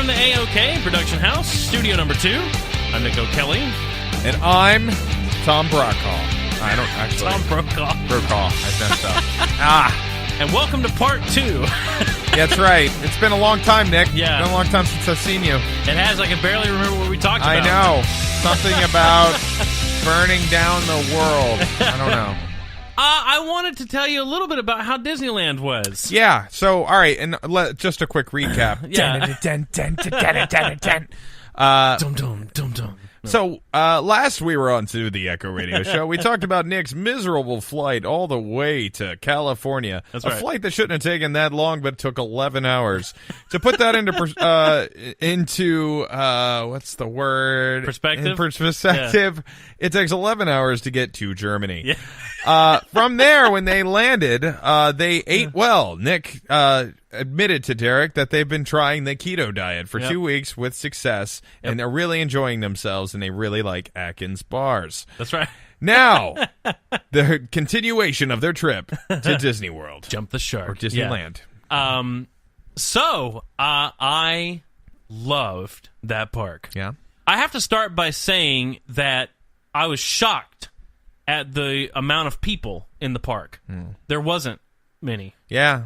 from the AOK Production House, studio number 2. I'm Nick O'Kelly. And I'm Tom Brokaw. I don't actually. Tom Brokaw. Brokaw. I messed up. And welcome to part 2. That's right. It's been a long time, Nick. Yeah. It's been a long time since I've seen you. It has. I can barely remember what we talked about. I know. Something about burning down the world. I don't know. I wanted to tell you a little bit about how Disneyland was. Yeah. So, all right. And just a quick recap. Yeah. Dum dum dum dum. So, last we were on to the Echo Radio Show, we talked about Nick's miserable flight all the way to California. That's a right. flight that shouldn't have taken that long, but took 11 hours. To put that into what's the word? Perspective? In perspective, It takes 11 hours to get to Germany. Yeah. From there, when they landed, they ate well. Nick admitted to Derek that they've been trying the keto diet for 2 weeks with success, and they're really enjoying themselves, and they really like Atkins bars. That's right. Now, the continuation of their trip to Disney World. Jump the shark. Or Disneyland. Yeah. So, I loved that park. Yeah. I have to start by saying that I was shocked at the amount of people in the park. There wasn't many. Yeah.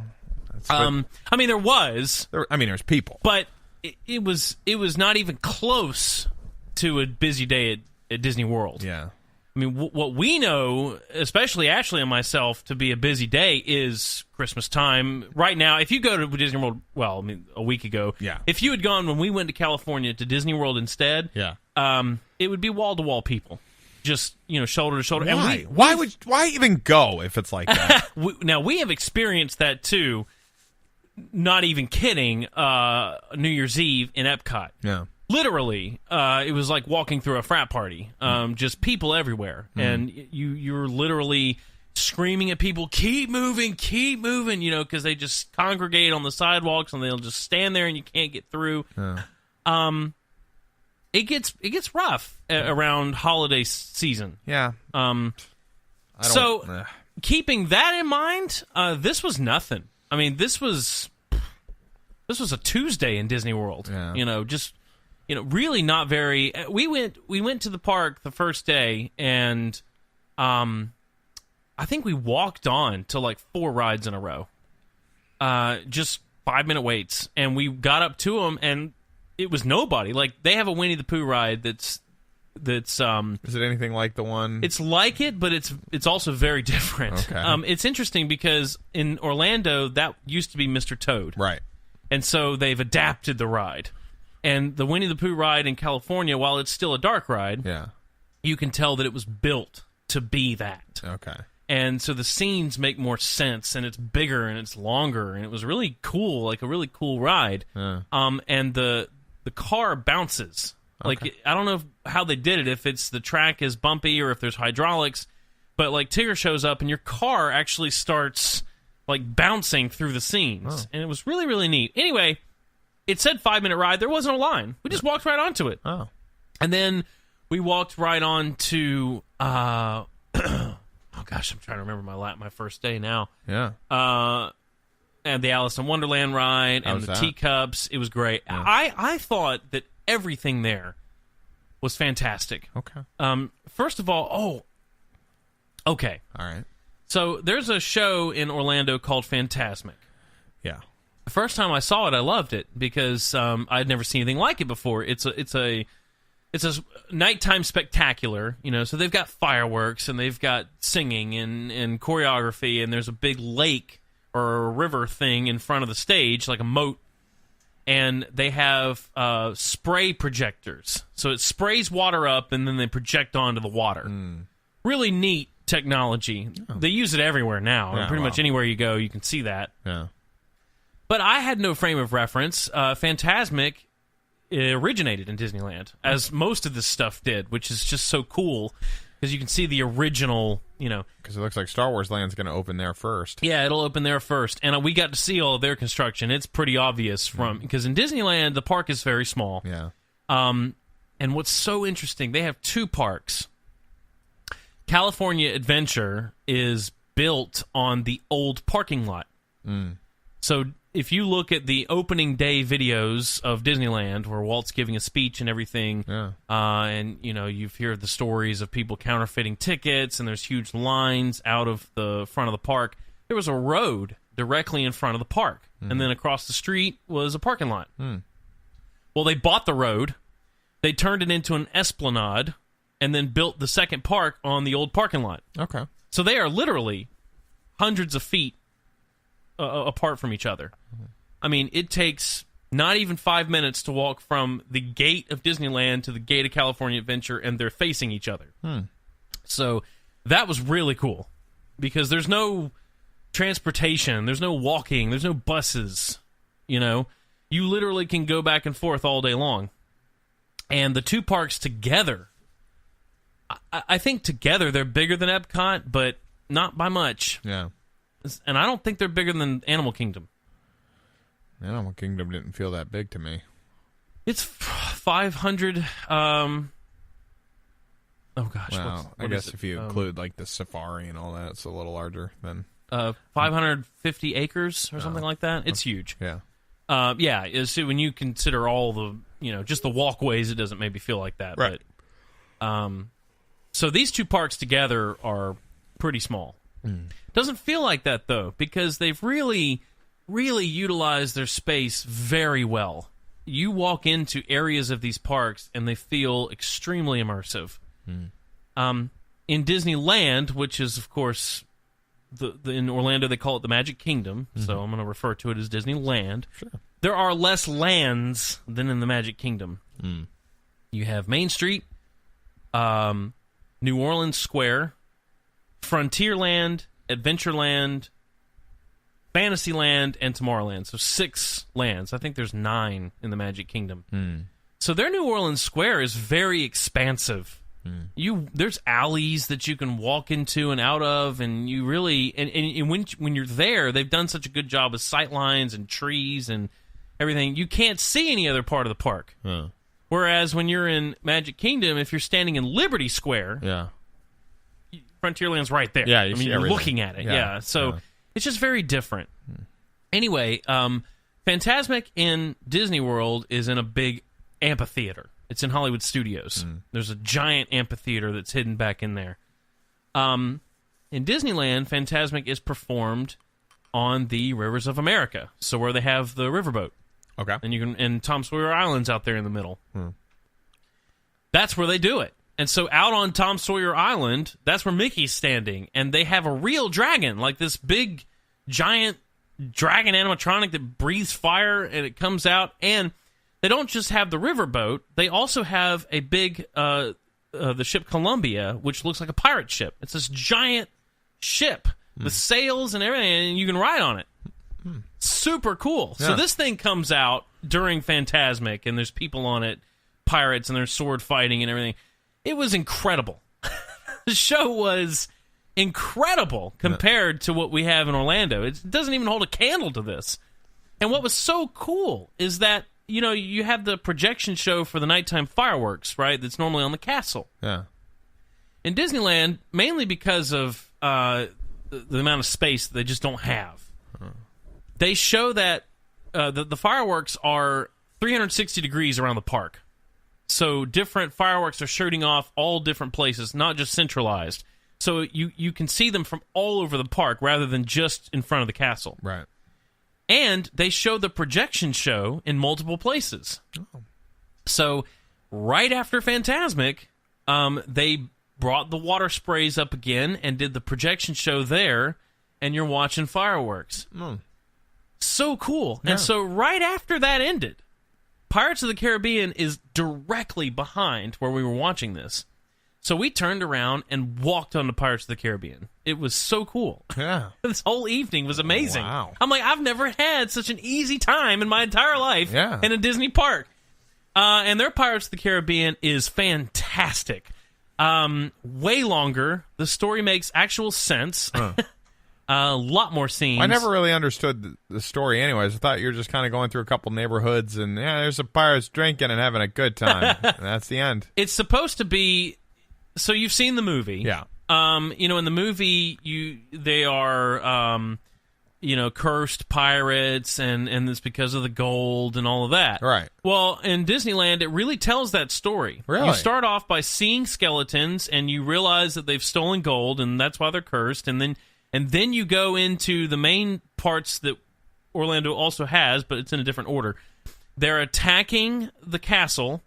I mean, there was. There's people. But it was not even close to a busy day at Disney World. Yeah. I mean, what we know, especially Ashley and myself, to be a busy day is Christmas time. Right now, if you go to Disney World, well, I mean, a week ago, if you had gone when we went to California to Disney World instead, it would be wall-to-wall people. Just, shoulder to shoulder. Why? And why even go if it's like that? Now, we have experienced that, too. Not even kidding, New Year's Eve in Epcot. Yeah. Literally, it was like walking through a frat party. Just people everywhere. And you're literally screaming at people, keep moving, because they just congregate on the sidewalks and they'll just stand there and you can't get through. It gets rough around holiday season. Yeah. Keeping that in mind, this was nothing. I mean, this was a Tuesday in Disney World. Yeah. Really not very. We went to the park the first day, and I think we walked on to like 4 rides in a row. Just 5-minute waits, and we got up to them, and it was nobody. Like, they have a Winnie the Pooh ride that's is it anything like the one? It's like it, but it's also very different. Okay. It's interesting because in Orlando that used to be Mr. Toad, right, and so they've adapted the ride. And the Winnie the Pooh ride in California, while it's still a dark ride, you can tell that it was built to be that. Okay. And so the scenes make more sense, and it's bigger and it's longer, and it was really cool, like a really cool ride. And the car bounces. Like, I don't know how they did it, if it's the track is bumpy or if there's hydraulics, but like Tigger shows up and your car actually starts like bouncing through the scenes. And it was really, really neat. Anyway, it said 5-minute ride. There wasn't a line. We just walked right onto it. And then we walked right on to, oh gosh, I'm trying to remember my first day now. Yeah. And the Alice in Wonderland ride and the teacups. It was great. Yeah. I thought that everything there was fantastic. Okay. First of all, okay. All right. So there's a show in Orlando called Fantasmic. Yeah. The first time I saw it, I loved it because I'd never seen anything like it before. It's a nighttime spectacular, so they've got fireworks and they've got singing and choreography, and there's a big lake or a river thing in front of the stage, like a moat, and they have spray projectors. So it sprays water up, and then they project onto the water. Really neat technology. They use it everywhere now. Yeah, Pretty much anywhere you go, you can see that. Yeah. But I had no frame of reference. Fantasmic originated in Disneyland, as most of this stuff did, which is just so cool, because you can see the original, Because it looks like Star Wars Land's going to open there first. Yeah, it'll open there first. And we got to see all of their construction. It's pretty obvious because in Disneyland, the park is very small. Yeah. And what's so interesting, they have 2 parks. California Adventure is built on the old parking lot. So if you look at the opening day videos of Disneyland, where Walt's giving a speech and everything, and you hear the stories of people counterfeiting tickets, and there's huge lines out of the front of the park. There was a road directly in front of the park, and then across the street was a parking lot. Well, they bought the road, they turned it into an esplanade, and then built the second park on the old parking lot. Okay. So they are literally hundreds of feet apart from each other. I mean, it takes not even 5 minutes to walk from the gate of Disneyland to the gate of California Adventure, and they're facing each other. So that was really cool, because there's no transportation, there's no walking, there's no buses. You literally can go back and forth all day long. And the two parks together, I think together they're bigger than Epcot, but not by much. Yeah. And I don't think they're bigger than Animal Kingdom. Animal Kingdom didn't feel that big to me. It's 500. Oh gosh. Well, I guess if you include like the safari and all that, it's a little larger than 550 acres or something like that. It's huge. Yeah. So when you consider all the just the walkways, it doesn't maybe feel like that. Right. But so these two parks together are pretty small. Doesn't feel like that though, because they've really utilized their space very well. You walk into areas of these parks and they feel extremely immersive. In Disneyland, which is of course in Orlando they call it the Magic Kingdom, so I'm going to refer to it as Disneyland. Sure. There are less lands than in the Magic Kingdom. You have Main Street, New Orleans Square, Frontierland, Adventureland, Fantasyland, and Tomorrowland. So 6 lands. I think there's 9 in the Magic Kingdom. So their New Orleans Square is very expansive. There's alleys that you can walk into and out of, and you really and when you're there, they've done such a good job with sight lines and trees and everything. You can't see any other part of the park. Whereas when you're in Magic Kingdom, if you're standing in Liberty Square, Frontierland's right there. Yeah, you're looking at it. Yeah, so it's just very different. Anyway, Fantasmic in Disney World is in a big amphitheater. It's in Hollywood Studios. There's a giant amphitheater that's hidden back in there. In Disneyland, Fantasmic is performed on the Rivers of America, so where they have the riverboat. Okay. And Tom Sawyer Island's out there in the middle. That's where they do it. And so out on Tom Sawyer Island, that's where Mickey's standing, and they have a real dragon, like this big, giant dragon animatronic that breathes fire, and it comes out. And they don't just have the riverboat; they also have a big, the ship Columbia, which looks like a pirate ship. It's this giant ship with sails and everything, and you can ride on it. Super cool. Yeah. So this thing comes out during Fantasmic, and there's people on it, pirates, and there's sword fighting and everything. It was incredible. The show was incredible compared to what we have in Orlando. It doesn't even hold a candle to this. And what was so cool is that, you have the projection show for the nighttime fireworks, right? That's normally on the castle. Yeah. In Disneyland, mainly because of the amount of space that they just don't have, they show that the fireworks are 360 degrees around the park. So different fireworks are shooting off all different places, not just centralized. So you can see them from all over the park rather than just in front of the castle. Right. And they show the projection show in multiple places. Oh. So right after Fantasmic, they brought the water sprays up again and did the projection show there, and you're watching fireworks. So cool. Yeah. And so right after that ended, Pirates of the Caribbean is directly behind where we were watching this. So we turned around and walked on the Pirates of the Caribbean. It was so cool. Yeah. This whole evening was amazing. Wow. I'm like, I've never had such an easy time in my entire life in a Disney park. And their Pirates of the Caribbean is fantastic. Way longer. The story makes actual sense. A lot more scenes. I never really understood the story anyways. I thought you were just kind of going through a couple neighborhoods and, there's some pirates drinking and having a good time. And that's the end. It's supposed to be... So you've seen the movie. Yeah. In the movie, they are, cursed pirates, and it's because of the gold and all of that. Right. Well, in Disneyland, it really tells that story. Really? You start off by seeing skeletons, and you realize that they've stolen gold, and that's why they're cursed, and then you go into the main parts that Orlando also has, but it's in a different order. They're attacking the castle,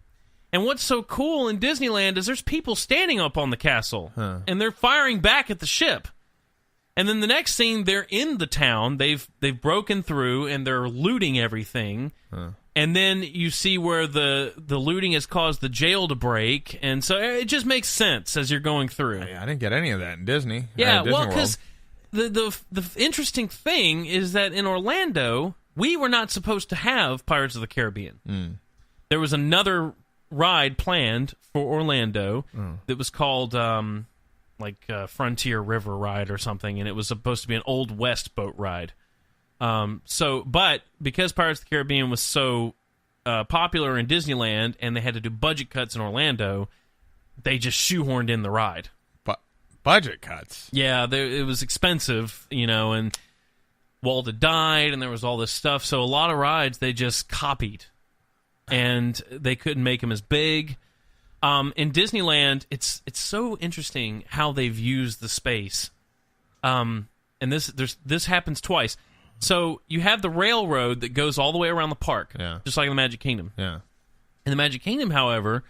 and what's so cool in Disneyland is there's people standing up on the castle, and they're firing back at the ship. And then the next scene, they're in the town. They've broken through, and they're looting everything. And then you see where the looting has caused the jail to break, and so it just makes sense as you're going through. I didn't get any of that in Disney. Yeah, Disney well, World. because the interesting thing is that in Orlando, we were not supposed to have Pirates of the Caribbean. There was another ride planned for Orlando that was called Frontier River Ride or something, and it was supposed to be an Old West boat ride. But because Pirates of the Caribbean was so popular in Disneyland and they had to do budget cuts in Orlando, they just shoehorned in the ride. Budget cuts? Yeah, it was expensive, and Walda died, and there was all this stuff, so a lot of rides they just copied, and they couldn't make them as big. In Disneyland, it's so interesting how they've used the space, and this happens twice. So you have the railroad that goes all the way around the park, just like in the Magic Kingdom. Yeah. In the Magic Kingdom, however,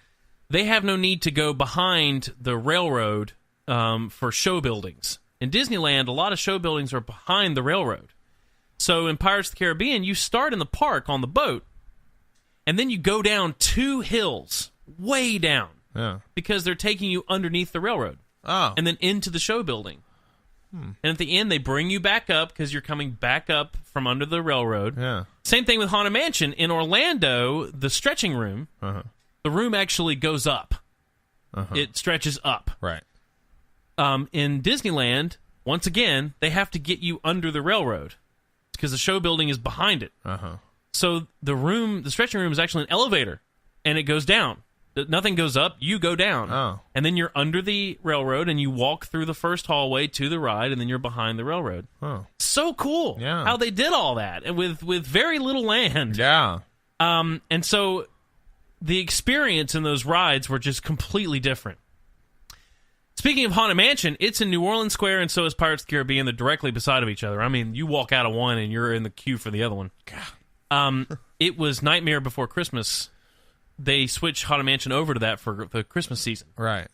they have no need to go behind the railroad for show buildings. In Disneyland, a lot of show buildings are behind the railroad. So in Pirates of the Caribbean, you start in the park on the boat, and then you go down 2 hills, way down, because they're taking you underneath the railroad, and then into the show building. And at the end, they bring you back up because you're coming back up from under the railroad. Yeah. Same thing with Haunted Mansion. In Orlando, the stretching room, the room actually goes up. It stretches up. Right. In Disneyland, once again, they have to get you under the railroad because the show building is behind it. So the stretching room is actually an elevator, and it goes down. Nothing goes up, you go down. And then you're under the railroad, and you walk through the first hallway to the ride, and then you're behind the railroad. So cool how they did all that, and with very little land. Yeah. And so the experience in those rides were just completely different. Speaking of Haunted Mansion, it's in New Orleans Square, and so is Pirates of the Caribbean. They're directly beside of each other. I mean, you walk out of one, and you're in the queue for the other one. It was Nightmare Before Christmas. They switched Haunted Mansion over to that for the Christmas season. Right.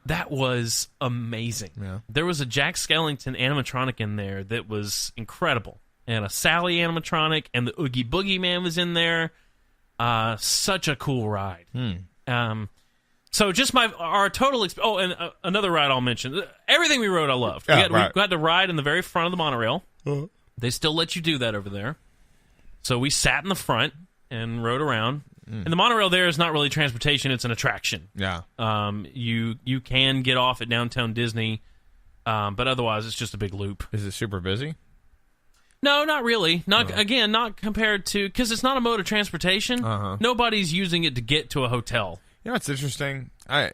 That was amazing. Yeah. There was a Jack Skellington animatronic in there that was incredible. And a Sally animatronic, and the Oogie Boogie Man was in there. Such a cool ride. So just our total... another ride I'll mention. Everything we rode I loved. We got to ride in the very front of the monorail. They still let you do that over there. So we sat in the front and rode around. And the monorail there is not really transportation; it's an attraction. Yeah. You can get off at Downtown Disney, but otherwise it's just a big loop. Is it super busy? No, not really. Not compared to, because it's not a mode of transportation. Nobody's using it to get to a hotel. You know what's interesting? And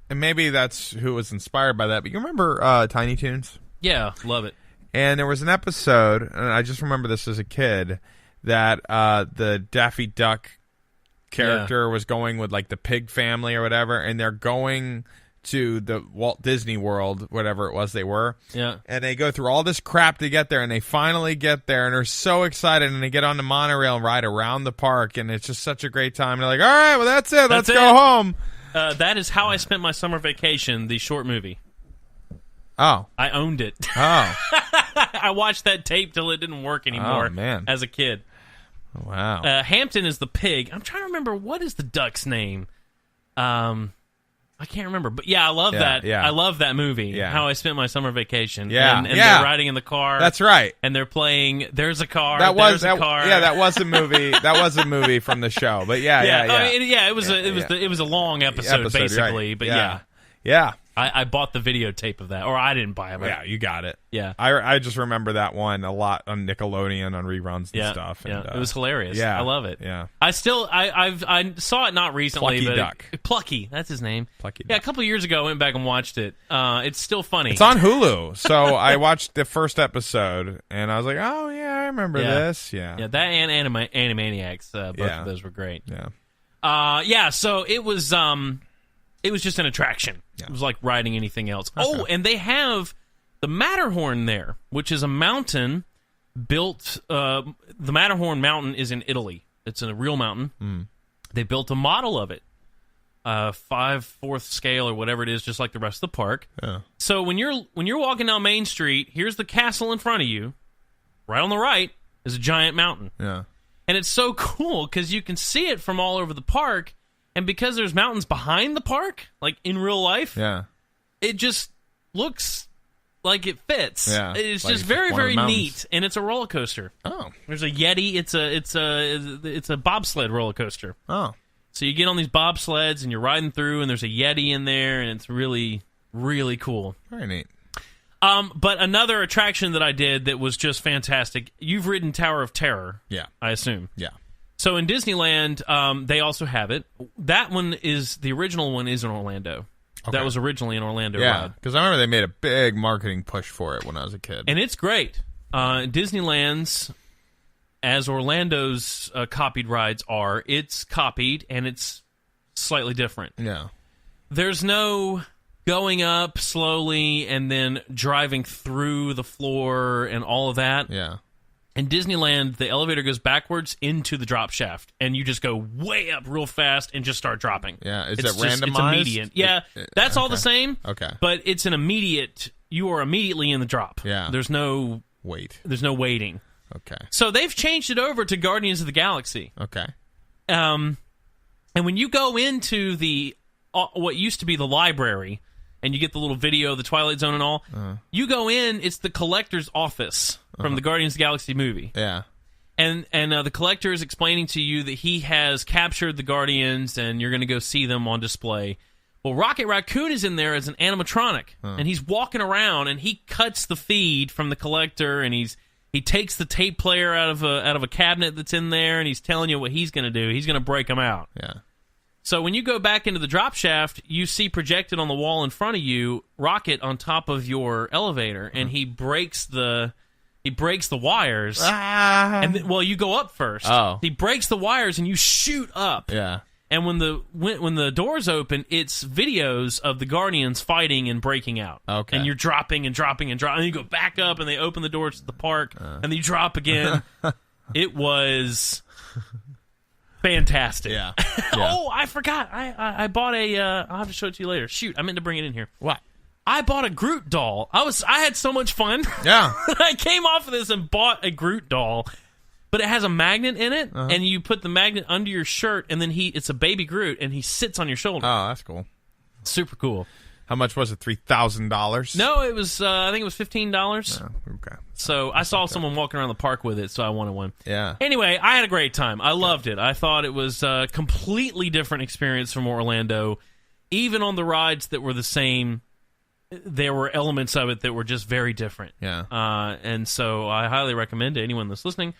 maybe that's who was inspired by that. But you remember Tiny Toons? Yeah, love it. And there was an episode, and I just remember this as a kid, that the Daffy Duck character was going with like the pig family or whatever, and they're going to the Walt Disney World, whatever it was they were. Yeah. And they go through all this crap to get there, and they finally get there, and they're so excited, and they get on the monorail and ride around the park, and it's just such a great time. And they're like, all right, well, that's it. Let's go home. That is how I spent my summer vacation, the short movie. Oh. I owned it. Oh. I watched that tape till it didn't work anymore as a kid. Wow. Hampton is the pig. I'm trying to remember, what is the duck's name? I can't remember. But yeah, I love that. Yeah. I love that movie. Yeah. How I Spent My Summer Vacation. Yeah. And they're riding in the car. That's right. And they're playing There's a Car. That was a car. Yeah, that was a movie. That was a movie from the show. But yeah. It was a long episode basically. Right. But yeah. Yeah. I bought the videotape of that, or I didn't buy it. Yeah, you got it. Yeah. I just remember that one a lot on Nickelodeon on reruns and stuff. And, it was hilarious. Yeah, I love it. Yeah. I saw it not recently. Plucky but Duck. Plucky, that's his name. Plucky Yeah, Duck. a couple of years ago, I went back and watched it. It's still funny. It's on Hulu, so I watched the first episode, and I was like, oh, yeah, I remember this. Yeah. Yeah, that and Animaniacs, both of those were great. Yeah. So it was just an attraction. Yeah. It was like riding anything else. Okay. Oh, and they have the Matterhorn there, which is a mountain built. The Matterhorn mountain is in Italy. It's a real mountain. Mm. They built a model of it, 5/4 scale or whatever it is, just like the rest of the park. Yeah. So when you're walking down Main Street, here's the castle in front of you. Right on the right is a giant mountain. Yeah. And it's so cool because you can see it from all over the park. And because there's mountains behind the park, like in real life, it just looks like it fits. Yeah. It's like just very, one of the very mountains. neat. And it's a roller coaster. Oh. There's a Yeti. It's a bobsled roller coaster. Oh. So you get on these bobsleds and you're riding through, and there's a Yeti in there, and it's really, really cool. Very neat. But another attraction that I did that was just fantastic. You've ridden Tower of Terror. Yeah. I assume. Yeah. So in Disneyland, they also have it. That one is, the original one is in Orlando. Okay. That was originally an Orlando Yeah, ride. because I remember they made a big marketing push for it when I was a kid. And it's great. Disneyland's, as Orlando's copied rides are, it's copied and it's slightly different. Yeah. There's no going up slowly and then driving through the floor and all of that. Yeah. In Disneyland, the elevator goes backwards into the drop shaft, and you just go way up real fast and just start dropping. Yeah, is it's it randomized? It's immediate. Yeah, that's all the same. Okay. But it's an immediate, you are immediately in the drop. Yeah. There's no waiting. Okay. So they've changed it over to Guardians of the Galaxy. Okay. And when you go into the what used to be the library, and you get the little video of the Twilight Zone and all, you go in, it's the collector's office from the Guardians of the Galaxy movie. Yeah. And the collector is explaining to you that he has captured the Guardians, and you're going to go see them on display. Well, Rocket Raccoon is in there as an animatronic, and he's walking around, and he cuts the feed from the collector, and he takes the tape player out of a cabinet that's in there, and he's telling you what he's going to do. He's going to break them out. Yeah. So when you go back into the drop shaft, you see projected on the wall in front of you Rocket on top of your elevator, and he breaks the wires. And you go up first. Oh. He breaks the wires, and you shoot up. Yeah. And when the doors open, it's videos of the Guardians fighting and breaking out. Okay. And you're dropping and dropping and dropping. And you go back up, and they open the doors to the park, and then you drop again. It was fantastic. Yeah. Oh, I forgot. I bought I'll have to show it to you later. Shoot, I meant to bring it in here. What? I bought a Groot doll. I had so much fun. Yeah. I came off of this and bought a Groot doll. But it has a magnet in it, and you put the magnet under your shirt, and then it's a baby Groot, and he sits on your shoulder. Oh, that's cool. Super cool. How much was it? $3,000? No, it was. I think it was $15. Oh, okay. So I saw someone walking around the park with it, so I wanted one. Yeah. Anyway, I had a great time. I loved it. I thought it was a completely different experience from Orlando. Even on the rides that were the same, there were elements of it that were just very different. Yeah. And so I highly recommend to anyone that's listening,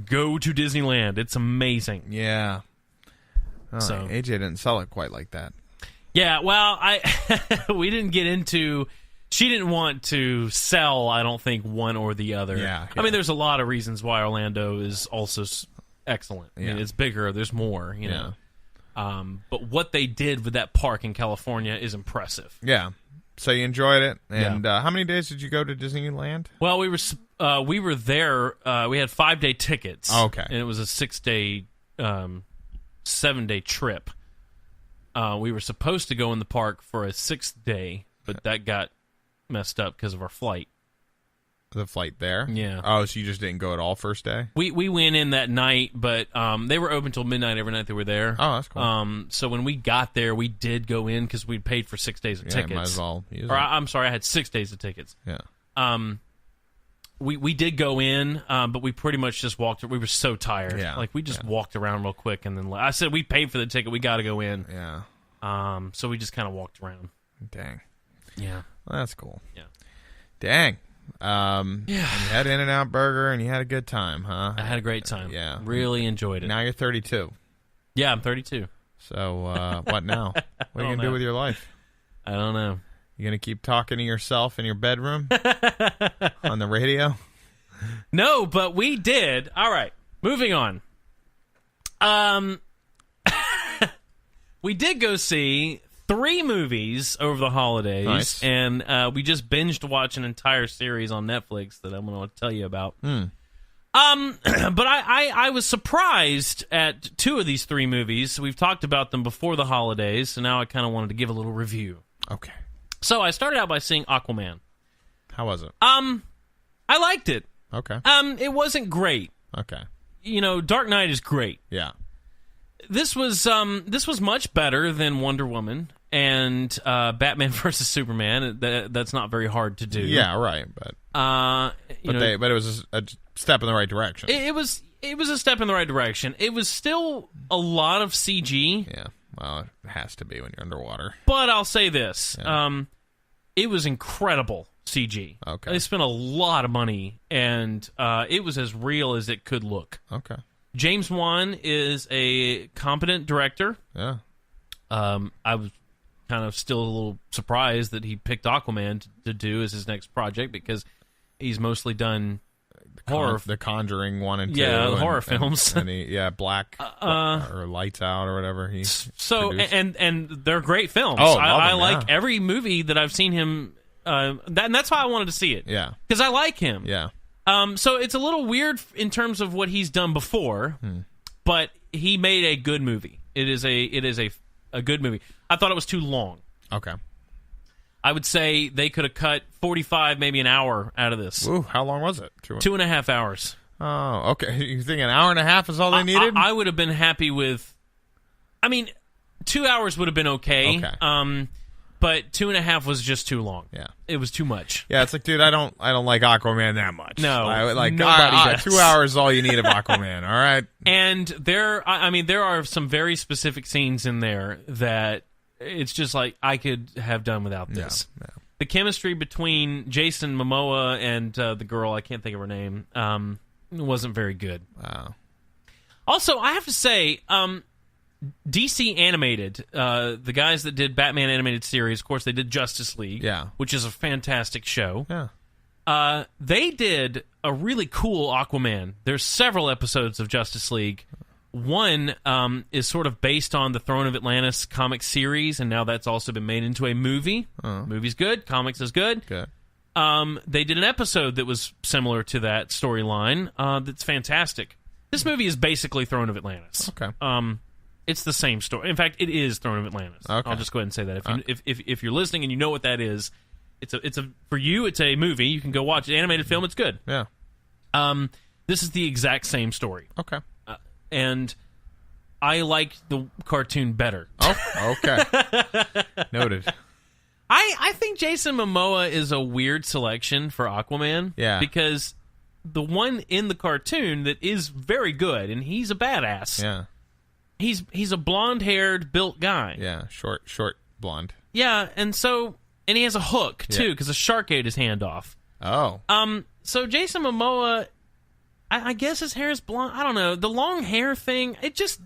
go to Disneyland. It's amazing. Yeah. Oh, So- AJ didn't sell it quite like that. Yeah, well, we didn't get into. She didn't want to sell, I don't think, one or the other. Yeah. I mean, there's a lot of reasons why Orlando is also excellent. I mean, Yeah. it's bigger. There's more, you know. But what they did with that park in California is impressive. Yeah. So you enjoyed it. And how many days did you go to Disneyland? Well, we were there. We had 5-day tickets. Oh, okay. And it was a 6-day, 7-day trip. We were supposed to go in the park for a 6th day, but that got messed up because of our flight. The flight there? Yeah. Oh, so you just didn't go at all first day? We went in that night, but they were open till midnight every night they were there. Oh, that's cool. So when we got there, we did go in because we'd paid for 6 days of tickets. Might as well use Or it. I'm sorry, I had 6 days of tickets. Yeah. We did go in, but we pretty much just walked. We were so tired. Yeah. Like, we just walked around real quick, and then I said, we paid for the ticket. We got to go in. Yeah. So we just kind of walked around. Dang. Yeah. Well, that's cool. Yeah. Dang. And you had In-N-Out Burger, and you had a good time, huh? I had a great time. Yeah. Really enjoyed it. Now you're 32. Yeah, I'm 32. So what now? What are you going to do with your life? I don't know. You going to keep talking to yourself in your bedroom on the radio? No, but we did. All right, moving on. We did go see 3 movies over the holidays, nice. And we just binged watch an entire series on Netflix that I'm going to tell you about. But I was surprised at 2 of these 3 movies. We've talked about them before the holidays, so now I kind of wanted to give a little review. Okay. So I started out by seeing Aquaman. How was it? I liked it. Okay. It wasn't great. Okay. You know, Dark Knight is great. Yeah. This was much better than Wonder Woman and Batman vs Superman. That's not very hard to do. Yeah, right. But it was a step in the right direction. It was a step in the right direction. It was still a lot of CG. Yeah. Well, it has to be when you're underwater. But I'll say this: it was incredible CG. Okay. They spent a lot of money, and it was as real as it could look. Okay. James Wan is a competent director. Yeah. I was kind of still a little surprised that he picked Aquaman to do as his next project because he's mostly done horror. The Conjuring 1 and 2. Yeah, horror films. And Black or Lights Out or whatever. And they're great films. Oh, I like every movie that I've seen him. And that's why I wanted to see it. Yeah. Because I like him. Yeah. So it's a little weird in terms of what he's done before, but he made a good movie. It is a good movie. I thought it was too long. Okay. I would say they could have cut 45, maybe an hour out of this. Ooh, how long was it? 2.5 hours. Oh, okay. You think an hour and a half is all they needed? I would have been happy with. I mean, 2 hours would have been okay. Okay. But 2.5 was just too long. Yeah, it was too much. Yeah, it's like, dude, I don't like Aquaman that much. No, nobody does. 2 hours is all you need of Aquaman. All right. And there are some very specific scenes in there that it's just like I could have done without this. Yeah. The chemistry between Jason Momoa and the girl, I can't think of her name, wasn't very good. Wow. Also, I have to say, DC Animated, the guys that did Batman Animated Series, of course, they did Justice League, which is a fantastic show. Yeah. They did a really cool Aquaman. There's several episodes of Justice League. One is sort of based on the Throne of Atlantis comic series, and now that's also been made into a movie. Movie's good. Comics is good. Good. They did an episode that was similar to that storyline that's fantastic. This movie is basically Throne of Atlantis. Okay. It's the same story. In fact, it is Throne of Atlantis. Okay. I'll just go ahead and say that. If you're listening and you know what that is, it's a for you. It's a movie. You can go watch an animated film. It's good. Yeah. This is the exact same story. Okay. And I like the cartoon better. Oh, okay. Noted. I think Jason Momoa is a weird selection for Aquaman. Yeah. Because the one in the cartoon that is very good, and he's a badass. Yeah. He's a blonde-haired, built guy. Yeah, short blonde. Yeah, and he has a hook too, because a shark ate his hand off. Oh. So Jason Momoa, I guess his hair is blonde. I don't know. The long hair thing, it just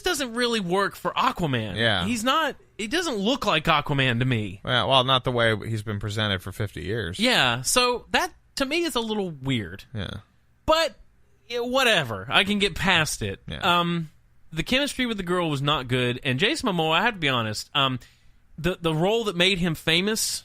doesn't really work for Aquaman. Yeah. It doesn't look like Aquaman to me. Yeah, well, not the way he's been presented for 50 years. Yeah, so that to me is a little weird. Yeah. But whatever. I can get past it. Yeah. The chemistry with the girl was not good, and Jason Momoa, I have to be honest, the role that made him famous,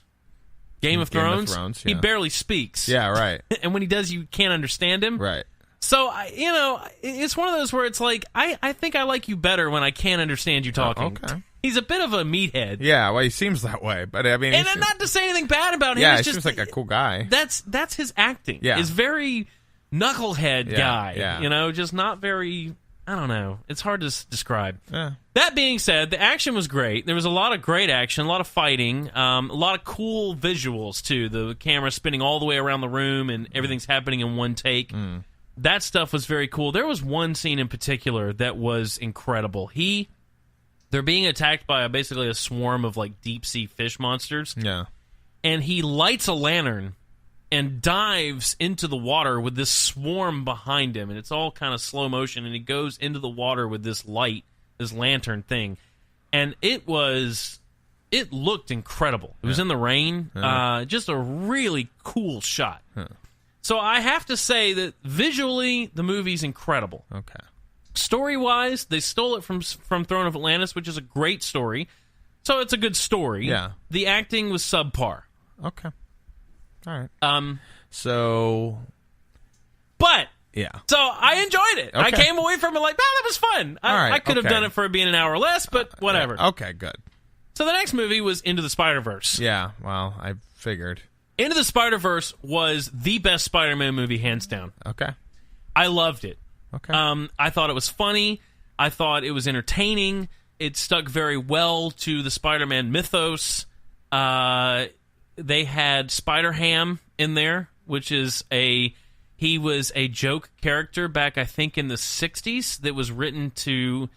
Game of Thrones, he barely speaks. Yeah, right. And when he does, you can't understand him. Right. So, it's one of those where it's like, I think I like you better when I can't understand you talking. Okay. He's a bit of a meathead. Yeah, well, he seems that way, but I mean... And not to say anything bad about him. Yeah, he seems like a cool guy. That's his acting. Yeah. He's very knucklehead guy. Yeah. Just not very... I don't know. It's hard to describe. Yeah. That being said, the action was great. There was a lot of great action, a lot of fighting, a lot of cool visuals, too. The camera spinning all the way around the room and everything's happening in one take. That stuff was very cool. There was one scene in particular that was incredible. He They're being attacked by basically a swarm of like deep sea fish monsters. Yeah. And he lights a lantern and dives into the water with this swarm behind him, and it's all kind of slow motion, and he goes into the water with this light, this lantern thing, and it looked incredible. It was in the rain, just a really cool shot. So I have to say that visually, the movie's incredible. Okay. Story-wise, they stole it from Throne of Atlantis, which is a great story, so it's a good story. Yeah. The acting was subpar. Okay. All right. But yeah. So I enjoyed it. Okay. I came away from it like, that was fun. I could have done it for it being an hour less, but whatever. Okay, good. So the next movie was Into the Spider-Verse. Yeah, well, I figured. Into the Spider-Verse was the best Spider-Man movie, hands down. Okay. I loved it. Okay. I thought it was funny. I thought it was entertaining. It stuck very well to the Spider-Man mythos. They had Spider-Ham in there, which is he was a joke character back, I think, in the 60s that was written to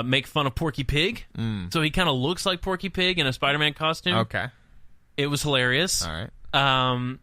make fun of Porky Pig. So he kind of looks like Porky Pig in a Spider-Man costume. Okay. It was hilarious. All right.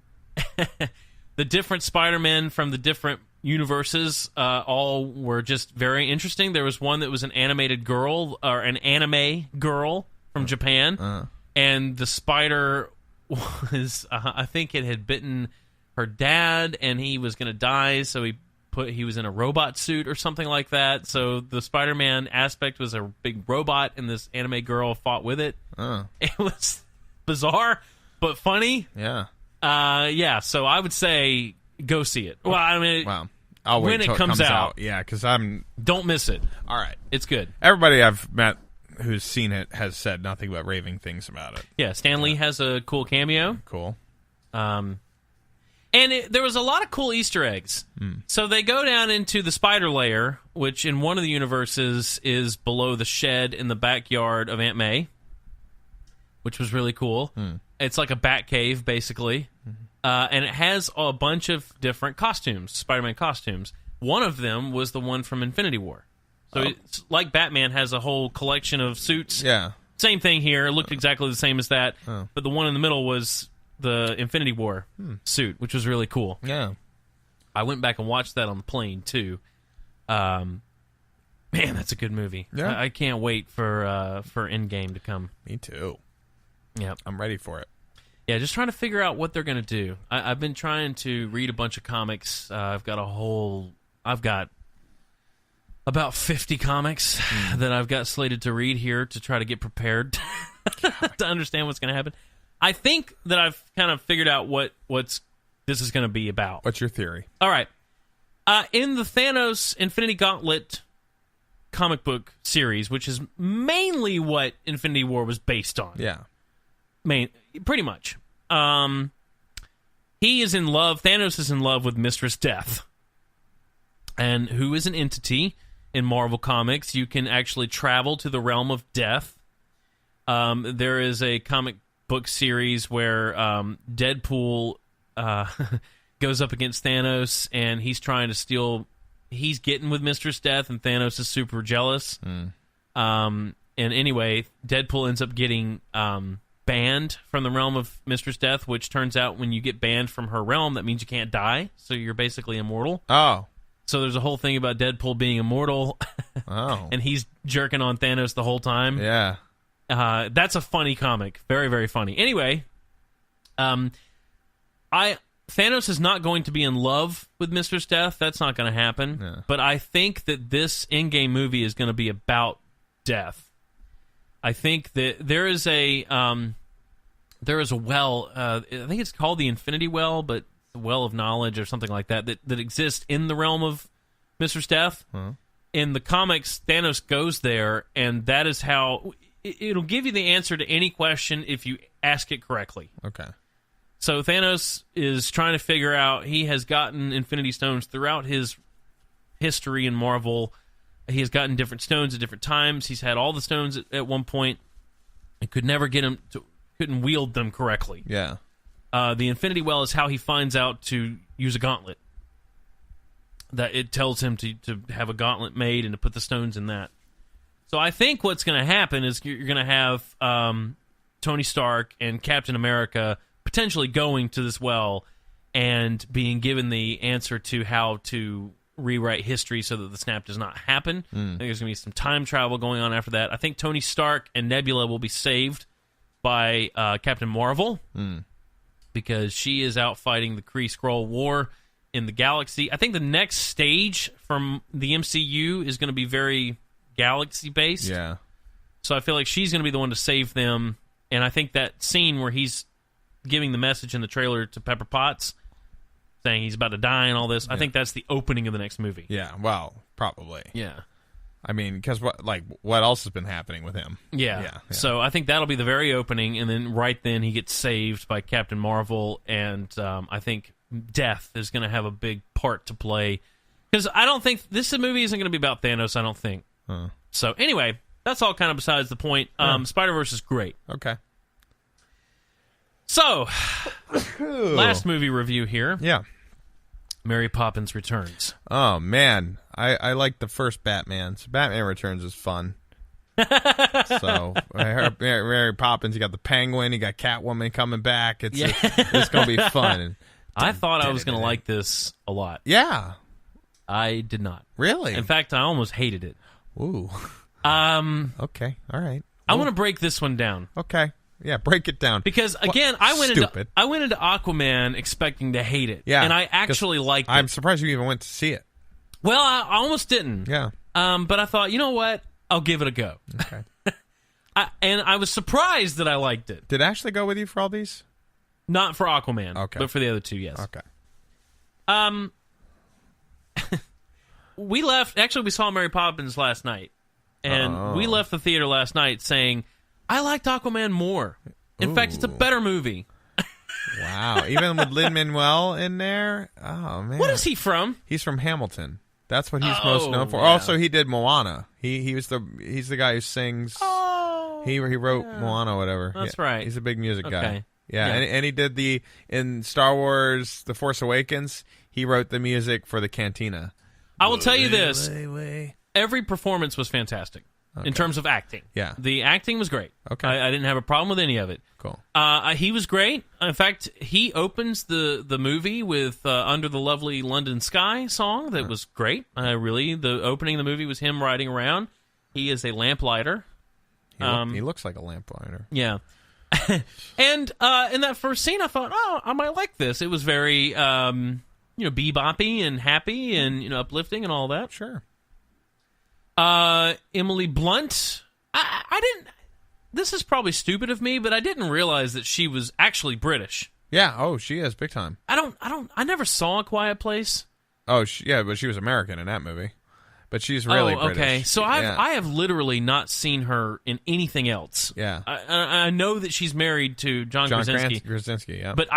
The different Spider-Men from the different universes all were just very interesting. There was one that was an animated girl, or an anime girl from Japan. And the spider was, I think it had bitten her dad, and he was going to die, so he was in a robot suit or something like that. So the Spider-Man aspect was a big robot, and this anime girl fought with it. It was bizarre, but funny. Yeah. Yeah, so I would say go see it. Well, I mean, wow. I'll wait when till it comes out. Yeah, because don't miss it. All right. It's good. Everybody I've met who's seen it has said nothing but raving things about it. Yeah, Stan Lee has a cool cameo. Cool. And there was a lot of cool Easter eggs. So they go down into the spider lair, which in one of the universes is below the shed in the backyard of Aunt May, which was really cool. It's like a bat cave, basically. And it has a bunch of different costumes, Spider-Man costumes. One of them was the one from Infinity War. So it's like Batman has a whole collection of suits. Yeah. Same thing here. It looked exactly the same as that. But the one in the middle was the Infinity War suit, which was really cool. Yeah. I went back and watched that on the plane, too. Man, that's a good movie. Yeah. I can't wait for Endgame to come. Me too. Yeah. I'm ready for it. Yeah, just trying to figure out what they're going to do. I've been trying to read a bunch of comics. I've got about 50 comics that I've got slated to read here to try to get prepared to understand what's going to happen. I think that I've kind of figured out what this is going to be about. What's your theory? All right. In the Thanos Infinity Gauntlet comic book series, which is mainly what Infinity War was based on. Yeah. Pretty much. He is in love, Thanos is in love with Mistress Death, and who is an entity in Marvel Comics. You can actually travel to the realm of death. There is a comic book series where Deadpool goes up against Thanos, and he's trying to steal. He's getting with Mistress Death, and Thanos is super jealous. And anyway, Deadpool ends up getting banned from the realm of Mistress Death, which turns out when you get banned from her realm, that means you can't die, so you're basically immortal. Oh. So there's a whole thing about Deadpool being immortal, and he's jerking on Thanos the whole time. Yeah. That's a funny comic. Very, very funny. Anyway, Thanos is not going to be in love with Mistress Death. That's not going to happen. Yeah. But I think that this in-game movie is going to be about death. I think that there is a well, I think it's called the Infinity Well, but the Well of Knowledge or something like that exists in the realm of Mistress Death. In the comics, Thanos goes there, and that is how it'll give you the answer to any question if you ask it correctly. Okay. So Thanos is trying to figure out, he has gotten Infinity Stones throughout his history in Marvel. He has gotten different stones at different times. He's had all the stones at one point and could never get him to, couldn't wield them correctly. Yeah. The Infinity Well is how he finds out to use a gauntlet. That it tells him to have a gauntlet made and to put the stones in that. So I think what's going to happen is you're going to have Tony Stark and Captain America potentially going to this well and being given the answer to how to rewrite history so that the snap does not happen. I think there's going to be some time travel going on after that. I think Tony Stark and Nebula will be saved by Captain Marvel because she is out fighting the Kree-Skrull War in the galaxy. I think the next stage from the MCU is going to be very galaxy-based. Yeah. So I feel like she's going to be the one to save them. And I think that scene where he's giving the message in the trailer to Pepper Potts, saying he's about to die and all this, I think that's the opening of the next movie. Yeah, well, probably. Yeah. I mean, because what else has been happening with him? Yeah. So I think that'll be the very opening, and then right then he gets saved by Captain Marvel, and I think death is going to have a big part to play. Because I don't think this movie isn't going to be about Thanos, I don't think. So anyway, that's all kind of besides the point. Spider-Verse is great. Okay. So, last movie review here. Yeah. Mary Poppins Returns. Oh, man. I like the first Batman. So Batman Returns is fun. So, Mary Poppins, you got the Penguin, you got Catwoman coming back. It's going to be fun. I thought I was going to like this a lot. Yeah. I did not. Really? In fact, I almost hated it. Ooh. Okay. All right. I want to break this one down. Okay. Yeah, break it down. Because again, I went into Aquaman expecting to hate it. Yeah. And I actually liked it. I'm surprised you even went to see it. Well, I almost didn't. Yeah. But I thought, you know what? I'll give it a go. Okay. And I was surprised that I liked it. Did Ashley go with you for all these? Not for Aquaman. Okay. But for the other two, yes. Okay. We left. Actually, we saw Mary Poppins last night. And we left the theater last night saying, I liked Aquaman more. In fact, it's a better movie. Wow. Even with Lin-Manuel in there? Oh, man. What is he from? He's from Hamilton. That's what he's most known for. Yeah. Also, he did Moana. He's the guy who sings. Oh, he wrote Moana, whatever. That's right. He's a big music guy. Okay. Yeah, Yeah. And he did in Star Wars: The Force Awakens. He wrote the music for the Cantina. I will tell you this. Every performance was fantastic in terms of acting. Yeah. The acting was great. Okay. I didn't have a problem with any of it. Cool. He was great. In fact, he opens the movie with Under the Lovely London Sky song that was great. The opening of the movie was him riding around. He is a lamplighter. He looks like a lamplighter. Yeah. And in that first scene, I thought, I might like this. It was very, beboppy and happy and, uplifting and all that. Sure. Emily Blunt, I didn't... This is probably stupid of me, but I didn't realize that she was actually British. Yeah. Oh, she is big time. I never saw A Quiet Place. Oh, but she was American in that movie. But she's really British. Okay. So I have literally not seen her in anything else. Yeah. I know that she's married to John Krasinski, yeah. But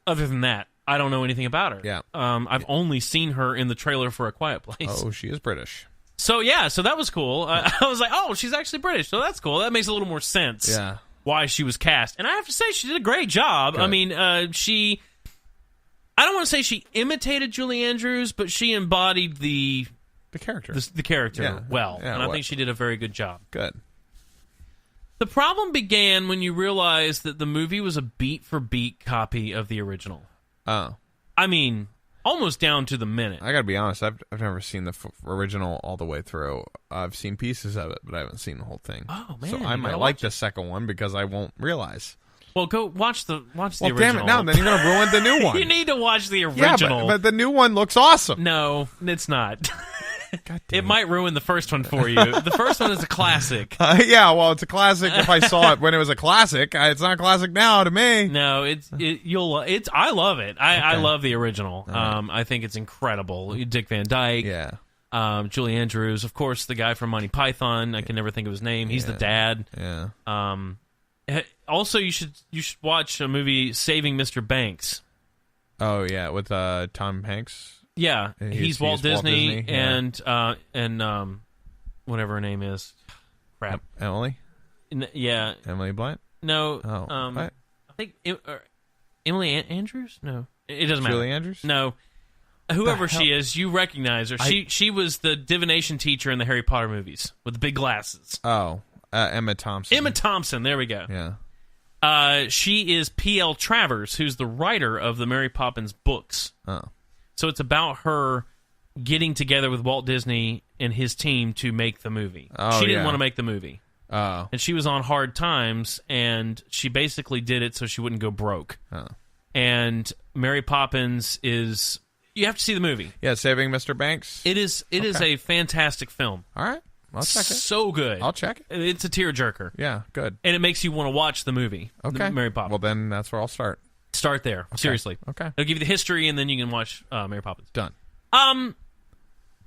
other than that, I don't know anything about her. Yeah. I've only seen her in the trailer for A Quiet Place. Oh, she is British. So that was cool. I was like, she's actually British, so that's cool. That makes a little more sense. Yeah. Why she was cast. And I have to say, she did a great job. Good. I mean, I don't want to say she imitated Julie Andrews, but she embodied the character. The character well. Yeah, and I think she did a very good job. Good. The problem began when you realized that the movie was a beat-for-beat copy of the original. Oh. I mean, almost down to the minute. I gotta be honest, I've never seen the original all the way through. I've seen pieces of it, but I haven't seen the whole thing. Oh, man. So I might like the second one because I won't realize. Well, go watch the original. Damn it, now then you're going to ruin the new one. You need to watch the original. Yeah, but the new one looks awesome. No, it's not. God damn it might ruin the first one for you. The first one is a classic. Yeah, well, it's a classic if I saw it when it was a classic. It's not a classic now to me. No, I love it. I love the original. Right. I think it's incredible. Dick Van Dyke. Yeah. Julie Andrews, of course, the guy from Monty Python. I can never think of his name. He's the dad. Yeah. Also, you should watch a movie, Saving Mr. Banks. Oh yeah, with Tom Hanks. Yeah, he's Walt Disney, yeah. and whatever her name is. Crap. Emily. Yeah. Emily Blunt. No. Oh. I think Emily Andrews. No, it doesn't matter. Julie Andrews. No. whoever she is, you recognize her. She was the divination teacher in the Harry Potter movies with the big glasses. Oh, Emma Thompson. Emma Thompson, there we go. Yeah. She is P.L. Travers, who's the writer of the Mary Poppins books. Oh. So it's about her getting together with Walt Disney and his team to make the movie. Oh, she didn't want to make the movie. Oh. And she was on hard times, and she basically did it so she wouldn't go broke. Oh. And Mary Poppins is... You have to see the movie. Yeah, Saving Mr. Banks? It is a fantastic film. All right. I'll check it. So good. I'll check it. It's a tearjerker. Yeah, good. And it makes you want to watch the movie. Okay. Mary Poppins. Well, then that's where I'll start. Start there. Okay. Seriously. Okay. It'll give you the history, and then you can watch Mary Poppins. Done.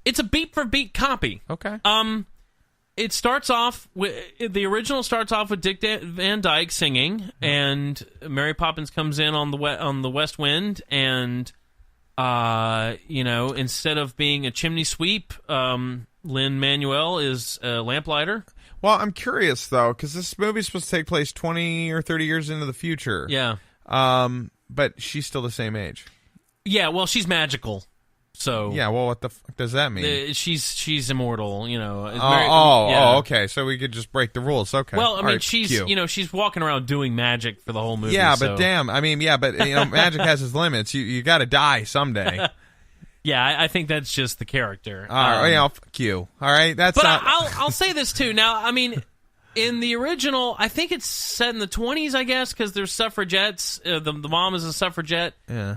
It's a beat-for-beat copy. Okay. It starts off with... The original starts off with Dick Van Dyke singing, and Mary Poppins comes in on the West Wind, and... instead of being a chimney sweep, Lin-Manuel is a lamplighter. Well, I'm curious, though, because this movie's supposed to take place 20 or 30 years into the future. Yeah. But she's still the same age. Yeah, well, she's magical, so... Yeah, well, what the fuck does that mean? She's immortal, Okay, so we could just break the rules, okay. Well, I mean, right, she's, cue. She's walking around doing magic for the whole movie. Yeah, so. but damn, I mean, magic has its limits. You got to die someday. Yeah, I think that's just the character. Fuck you. All right, that's but not... I'll say this, too. Now, I mean, in the original, I think it's set in the 20s, I guess, because there's suffragettes. The mom is a suffragette. Yeah.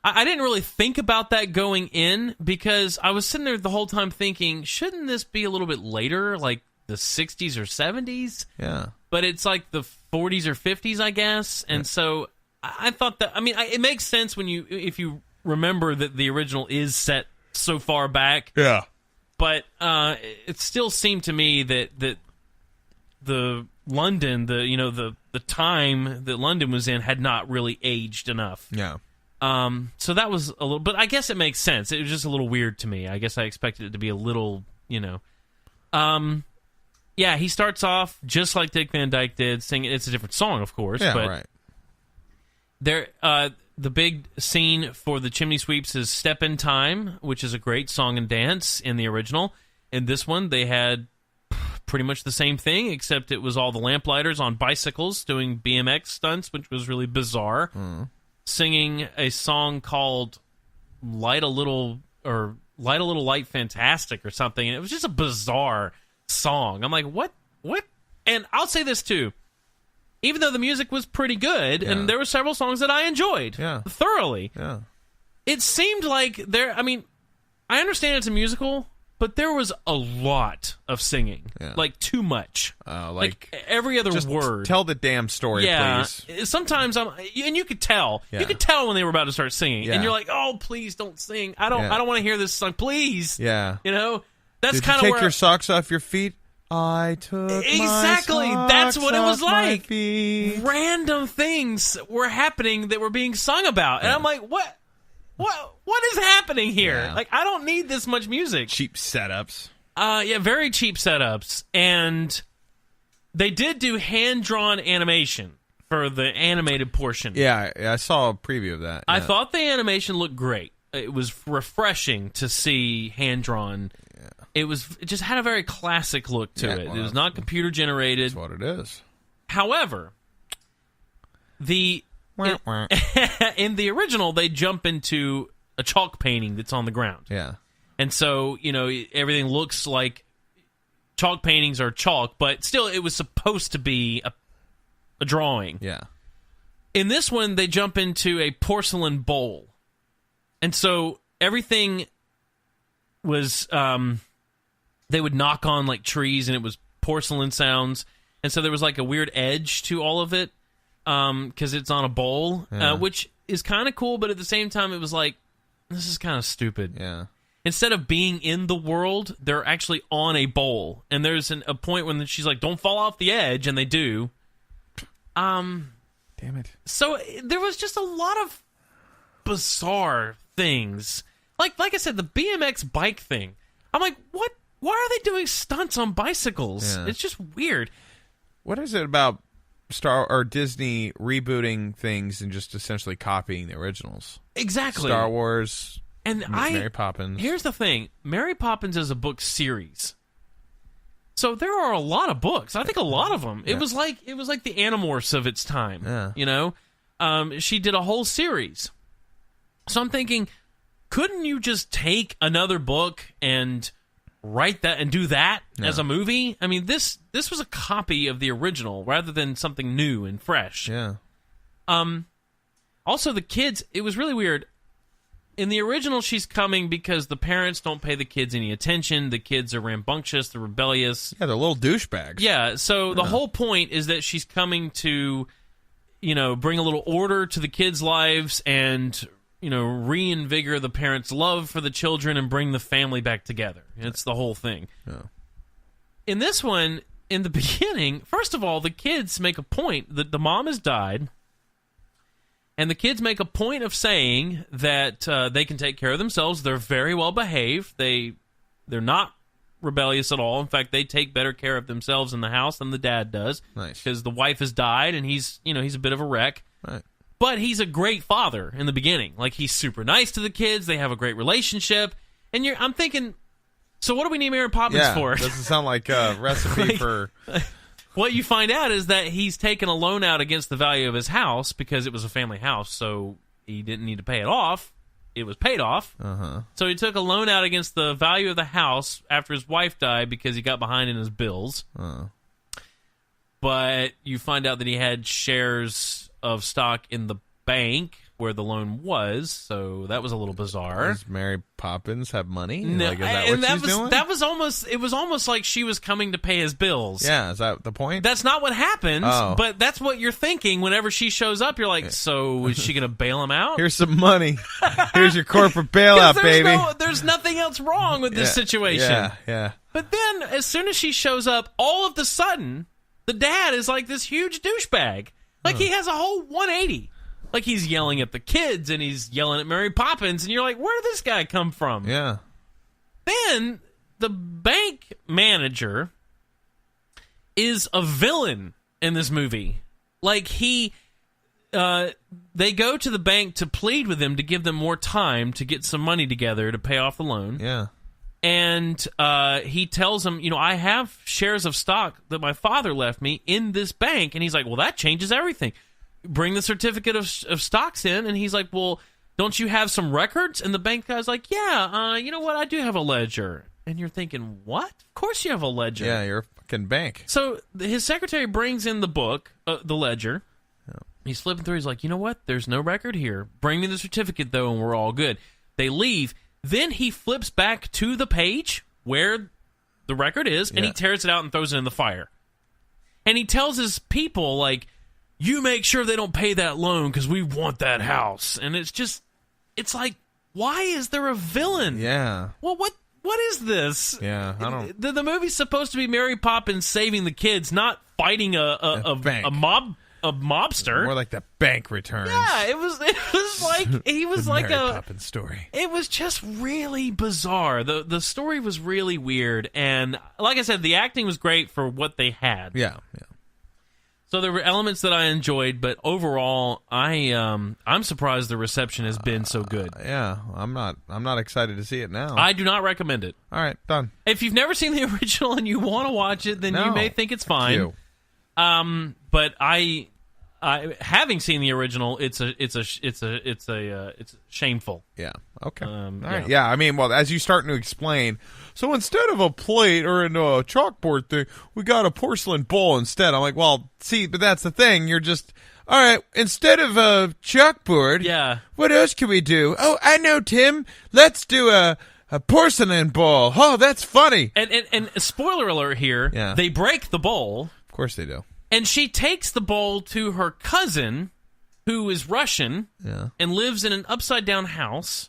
I didn't really think about that going in because I was sitting there the whole time thinking, shouldn't this be a little bit later, like the 60s or 70s? Yeah. But it's like the 40s or 50s, I guess. And so I thought that, I mean, it makes sense if you remember that the original is set so far back. Yeah. But it still seemed to me that the London, the time that London was in had not really aged enough. Yeah. So that was a little, but I guess it makes sense. It was just a little weird to me. I guess I expected it to be a little, yeah, he starts off just like Dick Van Dyke did, singing. It's a different song, of course. Yeah, but right. There, the big scene for the Chimney Sweeps is Step in Time, which is a great song and dance in the original. In this one, they had pretty much the same thing, except it was all the lamplighter's on bicycles doing BMX stunts, which was really bizarre. Singing a song called Light a Little Light Fantastic or something, and it was just a bizarre song. I'm like, what? And I'll say this too, even though the music was pretty good, and there were several songs that I enjoyed thoroughly, it seemed like I understand it's a musical, but there was a lot of singing, like too much, like every other just word. Tell the damn story, please. Sometimes and you could tell, when they were about to start singing, and you're like, oh, please don't sing. I don't want to hear this song, please. Yeah, that's kind of take where your socks off your feet. I took exactly. My That's what it was like. Feet. Random things were happening that were being sung about, and I'm like, what? What is happening here? Yeah. Like, I don't need this much music. Cheap setups. Very cheap setups. And they did do hand-drawn animation for the animated portion. Yeah, I saw a preview of that. I thought the animation looked great. It was refreshing to see hand-drawn. Yeah. It just had a very classic look to it. Well, it was not computer-generated. That's what it is. However, in the original, they jump into a chalk painting that's on the ground. Yeah. And so, everything looks like chalk paintings are chalk, but still, it was supposed to be a drawing. Yeah. In this one, they jump into a porcelain bowl. And so, everything was, they would knock on, like, trees, and it was porcelain sounds. And so, there was, like, a weird edge to all of it. Because it's on a bowl, which is kind of cool, but at the same time, it was like, this is kind of stupid. Yeah. Instead of being in the world, they're actually on a bowl, and there's a point when she's like, "Don't fall off the edge," and they do. Damn it! So there was just a lot of bizarre things, like I said, the BMX bike thing. I'm like, what? Why are they doing stunts on bicycles? Yeah. It's just weird. What is it about Disney rebooting things and just essentially copying the originals. Exactly. Star Wars and Mary Poppins. Here's the thing. Mary Poppins is a book series. So there are a lot of books. I think a lot of them. Yeah. It was like the Animorphs of its time. Yeah. You know? She did a whole series. So I'm thinking, couldn't you just take another book and write that and do that as a movie? I mean, this was a copy of the original rather than something new and fresh. Yeah. Also, the kids, it was really weird. In the original, she's coming because the parents don't pay the kids any attention. The kids are rambunctious, they're rebellious. Yeah, they're little douchebags. Yeah, so the whole point is that she's coming to, bring a little order to the kids' lives and, reinvigorate the parents' love for the children and bring the family back together. It's the whole thing. Yeah. In this one, in the beginning, first of all, the kids make a point that the mom has died. And the kids make a point of saying that they can take care of themselves. They're very well behaved. They're not rebellious at all. In fact, they take better care of themselves in the house than the dad does. Nice. Because the wife has died, and he's a bit of a wreck. Right. But he's a great father in the beginning. Like, he's super nice to the kids. They have a great relationship. And I'm thinking, so what do we need Mary Poppins for? Doesn't sound like a recipe for... What you find out is that he's taken a loan out against the value of his house because it was a family house, so he didn't need to pay it off. It was paid off. Uh-huh. So he took a loan out against the value of the house after his wife died because he got behind in his bills. But you find out that he had shares of stock in the bank where the loan was, so that was a little bizarre. Does Mary Poppins have money? No, is that what she's doing? It was almost like she was coming to pay his bills. Yeah, is that the point? That's not what happens, but that's what you're thinking whenever she shows up. You're like, so is she going to bail him out? Here's some money. Here's your corporate bailout, baby. There's nothing else wrong with this situation. Yeah. But then, as soon as she shows up, all of the sudden, the dad is like this huge douchebag. Like, he has a whole 180. Like, he's yelling at the kids, and he's yelling at Mary Poppins, and you're like, where did this guy come from? Yeah. Then, the bank manager is a villain in this movie. Like, they go to the bank to plead with him to give them more time to get some money together to pay off the loan. Yeah. And he tells them, I have shares of stock that my father left me in this bank. And he's like, well, that changes everything. Bring the certificate of stocks in. And he's like, well, don't you have some records? And the bank guy's like, yeah, you know what? I do have a ledger. And you're thinking, what? Of course you have a ledger. Yeah, you're a fucking bank. So his secretary brings in the book, the ledger. Yeah. He's flipping through. He's like, you know what? There's no record here. Bring me the certificate, though, and we're all good. They leave. Then he flips back to the page where the record is, and he tears it out and throws it in the fire. And he tells his people, like, you make sure they don't pay that loan because we want that house. And it's like, why is there a villain? Yeah. Well, what is this? Yeah, I don't... The movie's supposed to be Mary Poppins saving the kids, not fighting a mobster. More like the bank returns. Yeah, it was like he was the like Mary Poppins story. It was just really bizarre. The story was really weird, and like I said, the acting was great for what they had. Yeah. So there were elements that I enjoyed, but overall, I'm surprised the reception has been so good. Yeah, I'm not excited to see it now. I do not recommend it. All right, done. If you've never seen the original and you want to watch it, then you may think it's fine. But I having seen the original, it's shameful. Yeah. Okay. All right. Yeah. I mean, well, as you start to explain, so instead of a plate or a chalkboard thing, we got a porcelain bowl instead. I'm like, well, see, but that's the thing. You're just, all right, instead of a chalkboard, what else can we do? Oh, I know, Tim. Let's do a porcelain bowl. Oh, that's funny. And spoiler alert here, they break the bowl. Of course they do. And she takes the bowl to her cousin, who is Russian, and lives in an upside-down house,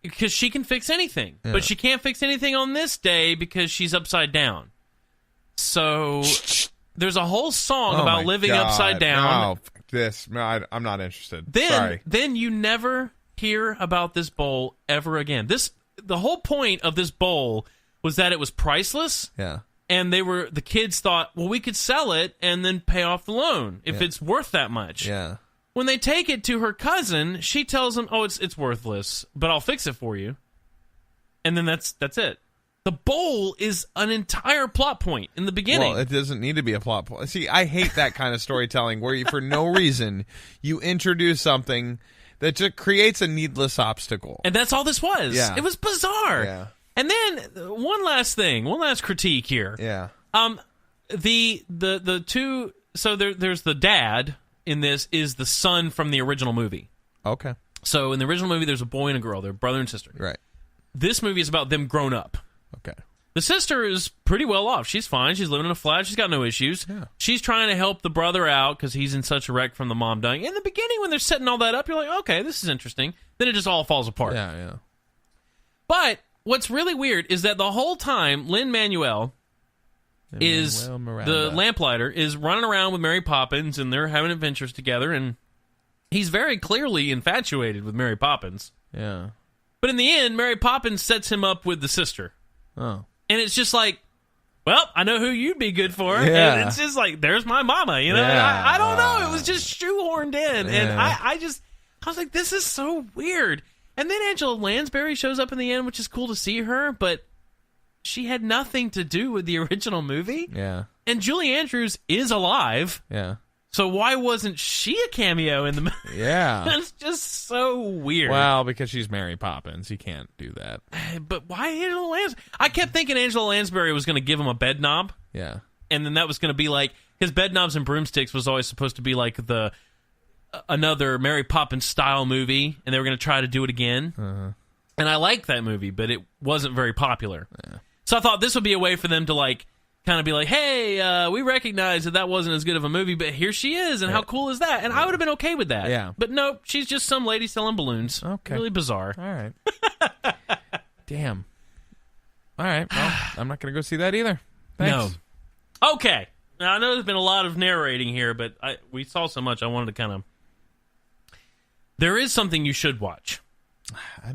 because she can fix anything. But she can't fix anything on this day because she's upside down. So there's a whole song about living upside down. No, I'm not interested. Then you never hear about this bowl ever again. The whole point of this bowl was that it was priceless. Yeah. And the kids thought, well, we could sell it and then pay off the loan if it's worth that much. Yeah. When they take it to her cousin, she tells them, oh, it's worthless, but I'll fix it for you. And then that's it. The bowl is an entire plot point in the beginning. Well, it doesn't need to be a plot point. See, I hate that kind of storytelling where for no reason you introduce something that just creates a needless obstacle. And that's all this was. Yeah. It was bizarre. Yeah. And then one last critique here. Yeah. The two. So there's the dad in this is the son from the original movie. Okay. So in the original movie, there's a boy and a girl. They're brother and sister. Right. This movie is about them grown up. Okay. The sister is pretty well off. She's fine. She's living in a flat. She's got no issues. Yeah. She's trying to help the brother out because he's in such a wreck from the mom dying. In the beginning, when they're setting all that up, you're like, okay, this is interesting. Then it just all falls apart. Yeah. But what's really weird is that the whole time, Lin-Manuel is the lamplighter is running around with Mary Poppins, and they're having adventures together, and he's very clearly infatuated with Mary Poppins. Yeah. But in the end, Mary Poppins sets him up with the sister. Oh. And it's just like, well, I know who you'd be good for. Yeah. And it's just like, there's my mama, you know? Yeah. I don't know. It was just shoehorned in. Yeah. And I was like, this is so weird. And then Angela Lansbury shows up in the end, which is cool to see her, but she had nothing to do with the original movie. Yeah. And Julie Andrews is alive. Yeah. So why wasn't she a cameo in the movie? Yeah. That's just so weird. Well, because she's Mary Poppins. You can't do that. But why Angela Lansbury? I kept thinking Angela Lansbury was going to give him a bed knob. Yeah. And then that was going to be like, because Bed Knobs and Broomsticks was always supposed to be like another Mary Poppins style movie, and they were going to try to do it again. Uh-huh. And I liked that movie, but it wasn't very popular. Yeah. So I thought this would be a way for them to like kind of be like, hey, we recognize that wasn't as good of a movie, but here she is, and how cool is that? And I would have been okay with that. Yeah. But nope, she's just some lady selling balloons. Okay. Really bizarre. All right. Damn. All right. Well, I'm not going to go see that either. Thanks. No. Okay. Now, I know there's been a lot of narrating here, but we saw so much, I wanted to kind of... There is something you should watch. I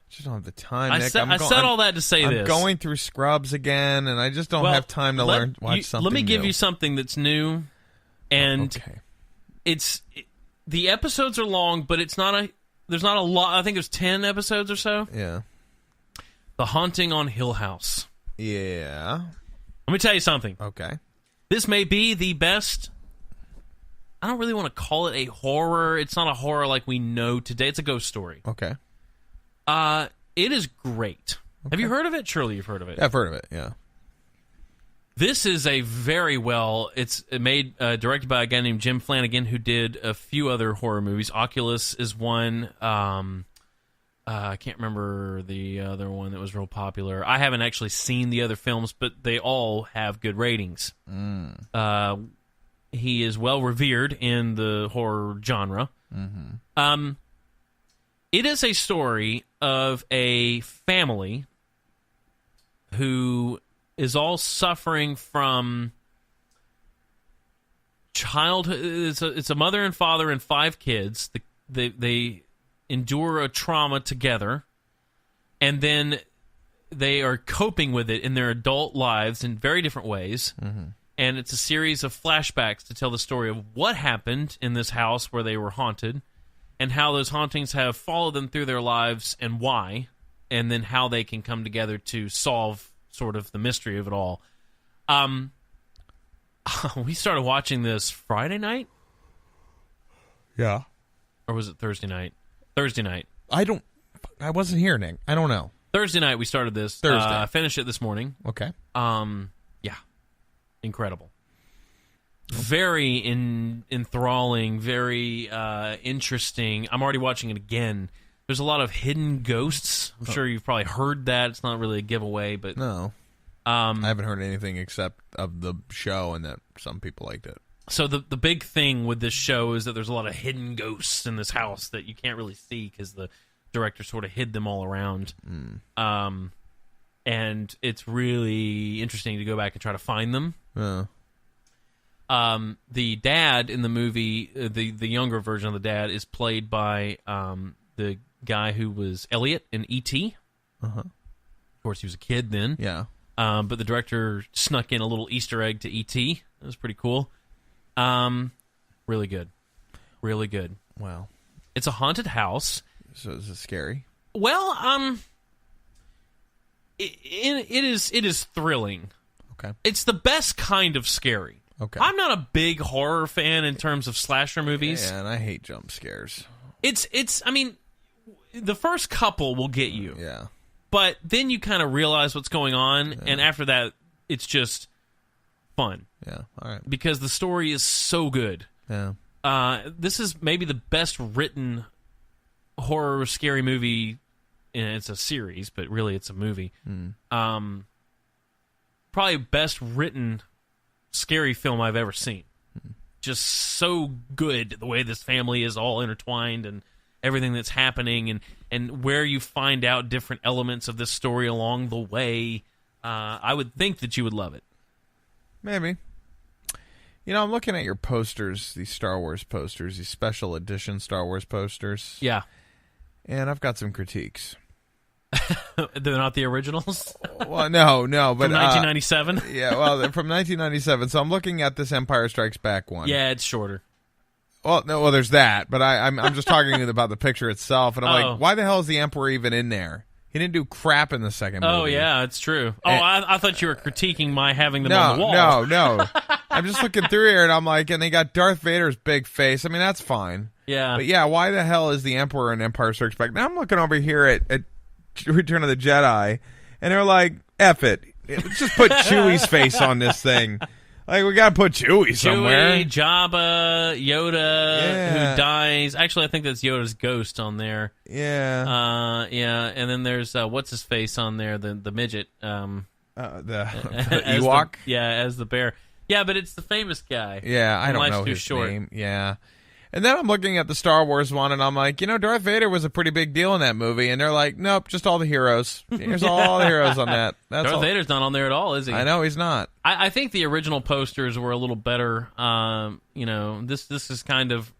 just don't have the time, I Nick. said all that to say this. I'm going through Scrubs again, and I just don't have time to watch something Let me give new. you something that's new, and the episodes are long, but there's not a lot. I think there's 10 episodes or so. Yeah. The Haunting on Hill House. Yeah. Let me tell you something. Okay. This may be the best... I don't really want to call it a horror. It's not a horror like we know today. It's a ghost story. Okay. It is great. Okay. Have you heard of it? Surely you've heard of it. Yeah, I've heard of it, yeah. This is a very it's made, directed by a guy named Jim Flanagan, who did a few other horror movies. Oculus is one. I can't remember the other one that was real popular. I haven't actually seen the other films, but they all have good ratings. He is well revered in the horror genre. Mm-hmm. It is a story of a family who is all suffering from childhood. It's a mother and father and 5 kids. They endure a trauma together, and then they are coping with it in their adult lives in very different ways. Mm-hmm. And it's a series of flashbacks to tell the story of what happened in this house where they were haunted, and how those hauntings have followed them through their lives and why, and then how they can come together to solve sort of the mystery of it all. We started watching this Friday night? Yeah. Or was it Thursday night? Thursday night. I wasn't here, Nick. I don't know. Thursday night we started this. Thursday. I finished it this morning. Okay. Yeah. Incredible. Very enthralling, very interesting. I'm already watching it again. There's a lot of hidden ghosts. I'm sure you've probably heard that. It's not really a giveaway, but... No. I haven't heard anything except of the show and that some people liked it. So the big thing with this show is that there's a lot of hidden ghosts in this house that you can't really see because the director sort of hid them all around. And it's really interesting to go back and try to find them. The dad in the movie, the younger version of the dad, is played by the guy who was Elliot in E.T. Of course, he was a kid then. Yeah. but the director snuck in a little Easter egg to E.T. It was pretty cool. Really good. Really good. Wow. It's a haunted house. So is it scary? Well, it is thrilling. Okay. It's the best kind of scary. Okay. I'm not a big horror fan in terms of slasher movies. Yeah, and I hate jump scares. I mean, the first couple will get you. Yeah. But then you kind of realize what's going on, and after that, it's just fun. Yeah, all right. Because the story is so good. Yeah. This is maybe the best written horror scary movie. And it's a series, but really it's a movie. Probably best written scary film I've ever seen. Just so good, the way this family is all intertwined and everything that's happening, and where you find out different elements of this story along the way. I would think that you would love it. Maybe. You know, I'm looking at your posters, these Star Wars posters, these special edition Star Wars posters. Yeah. And I've got some critiques. They're not the originals? Well, no, but... From 1997? Yeah, well, they're from 1997, so I'm looking at this Empire Strikes Back one. Yeah, it's shorter. Well, no, there's that, but I'm just talking about the picture itself, and I'm like, why the hell is the Emperor even in there? He didn't do crap in the second movie. Oh, yeah, it's true. I thought you were critiquing my having them on the wall. No. I'm just looking through here, and I'm like, and they got Darth Vader's big face. I mean, that's fine. Yeah. But yeah, why the hell is the Emperor in Empire Strikes Back? Now I'm looking over here at Return of the Jedi, and they're like, F it. Let's just put Chewie's face on this thing. Like, we gotta put Chewie somewhere. Chewie, Jabba, Yoda, who dies. Actually, I think that's Yoda's ghost on there. Yeah. Yeah, and then there's, what's his face on there, the midget. The Ewok? As the bear. Yeah, but it's the famous guy. Yeah, I don't know his name. Yeah. And then I'm looking at the Star Wars one, and I'm like, Darth Vader was a pretty big deal in that movie. And they're like, nope, just all the heroes. Here's all the heroes on that. That's Darth Vader's not on there at all, is he? I know he's not. I think the original posters were a little better. This is kind of...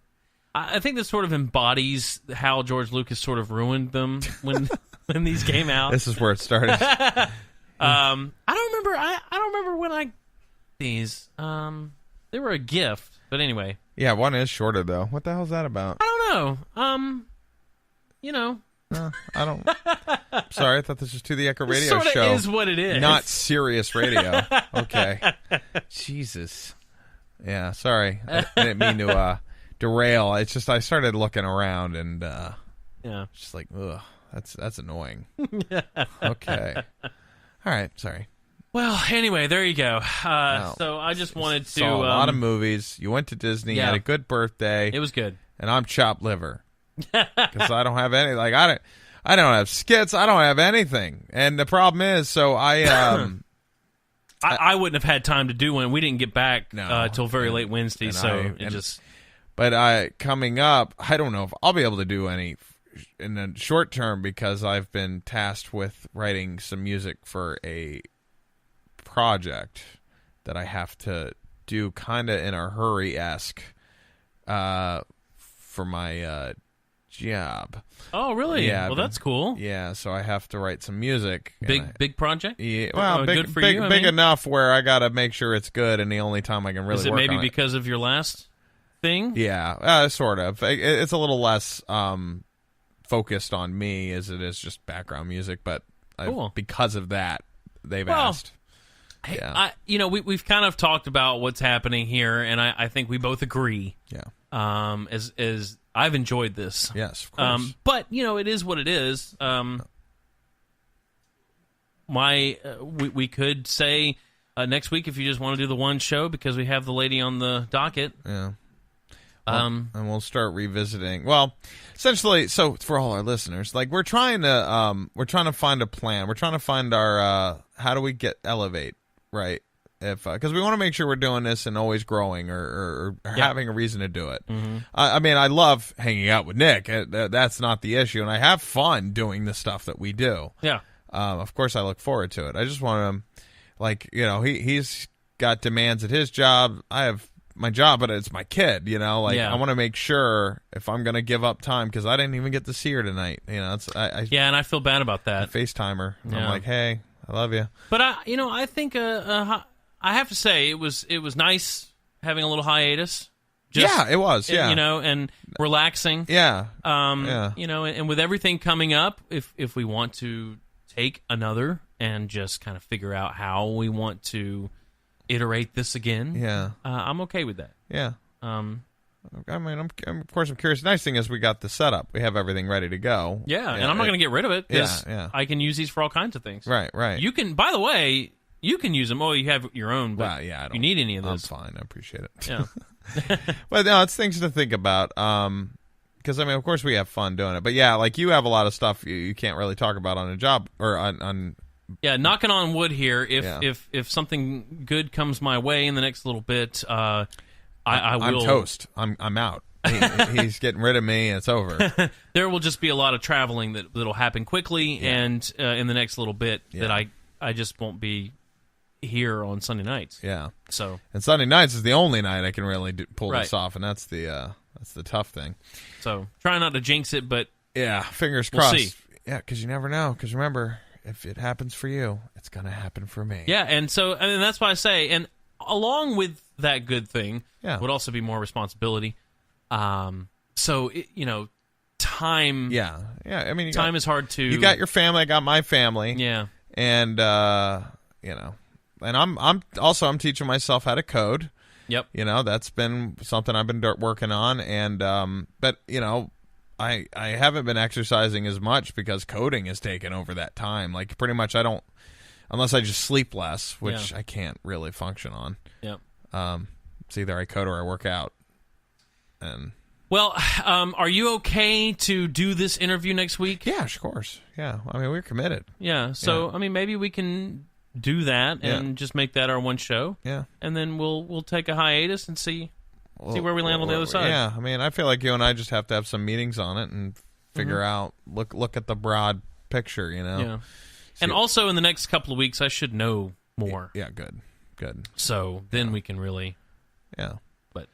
I think this sort of embodies how George Lucas sort of ruined them when these came out. This is where it started. I don't remember when I... These. They were a gift, but anyway... Yeah, one is shorter, though. What the hell's that about? I don't know. I don't... Sorry, I thought this was To the Echo Radio sort of show. Is what it is. Not Sirius Radio. Okay. Jesus. Yeah, sorry. I didn't mean to derail. It's just I started looking around, and yeah, just like, ugh, that's annoying. Okay. All right, sorry. Well, anyway, there you go. So I just wanted to... Saw a lot of movies. You went to Disney. Yeah. Had a good birthday. It was good. And I'm chopped liver. Because I don't have any... Like, I don't have skits. I don't have anything. And the problem is, so I wouldn't have had time to do one. We didn't get back till very late Wednesday, But coming up, I don't know if I'll be able to do any in the short term because I've been tasked with writing some music for a project that I have to do kind of in a hurry-esque for my job. Oh, really? Yeah. Well, that's cool. Yeah, so I have to write some music. Big project? Yeah, well, good for you, big enough where I got to make sure it's good, and the only time I can really work on it. Is it maybe because of your last thing? Yeah, sort of. It's a little less focused on me as it is just background music, but cool. Because of that, they've asked. Hey, yeah. We've kind of talked about what's happening here, and I think we both agree. Yeah. As I've enjoyed this. Yes, of course. But it is what it is. We could say next week if you just want to do the one show because we have the lady on the docket. Yeah. And we'll start revisiting. Well, essentially, so for all our listeners, like we're trying to find a plan. We're trying to find our how do we elevate, right? If because we want to make sure we're doing this and always growing or having a reason to do it. Mm-hmm. I mean, I love hanging out with Nick. That's not the issue, and I have fun doing the stuff that we do. Yeah. Of course, I look forward to it. I just want to, he's got demands at his job. I have my job, but it's my kid. I want to make sure if I'm going to give up time because I didn't even get to see her tonight. And I feel bad about that. FaceTime her. Yeah. I'm like, hey. I love you. But I think I have to say it was nice having a little hiatus. It was. Yeah, and relaxing. Yeah. And with everything coming up, if we want to take another and just kind of figure out how we want to iterate this again, I'm okay with that. Yeah. I mean, of course I'm curious. The nice thing is we got the setup. We have everything ready to go. Yeah, and I'm not going to get rid of it because I can use these for all kinds of things. Right. You can, by the way, you can use them. Oh, you have your own, but I don't, if you need any of those, I'm fine. I appreciate it. Yeah. But no, it's things to think about. Because I mean, of course, we have fun doing it. But yeah, like you have a lot of stuff you can't really talk about on a job or on. Yeah, knocking on wood here. If something good comes my way in the next little bit, I will. I'm toast. I'm out. He's getting rid of me, and it's over. There will just be a lot of traveling that'll happen quickly, and in the next little bit that I just won't be here on Sunday nights. Yeah. So and Sunday nights is the only night I can really pull this off, and that's the tough thing. So try not to jinx it, but fingers crossed. We'll see. Yeah, because you never know. Because remember, if it happens for you, it's gonna happen for me. Yeah, and so that's why I say, and along with that good thing, would also be more responsibility. So time. Yeah. I mean, time is hard to. You got your family. I got my family. Yeah. And and I'm teaching myself how to code. Yep. That's been something I've been working on, and but I haven't been exercising as much because coding has taken over that time. Like pretty much I don't, unless I just sleep less, which I can't really function on. Yep. It's either I code or I work out. And well, are you okay to do this interview next week? Yeah, of course. Yeah, I mean we're committed. Yeah. So I mean maybe we can do that and just make that our one show. Yeah. And then we'll take a hiatus and see where we land on the other side. Yeah. I mean, I feel like you and I just have to have some meetings on it and figure out look at the broad picture, Yeah. And also in the next couple of weeks I should know more. Yeah, good. So then we can really But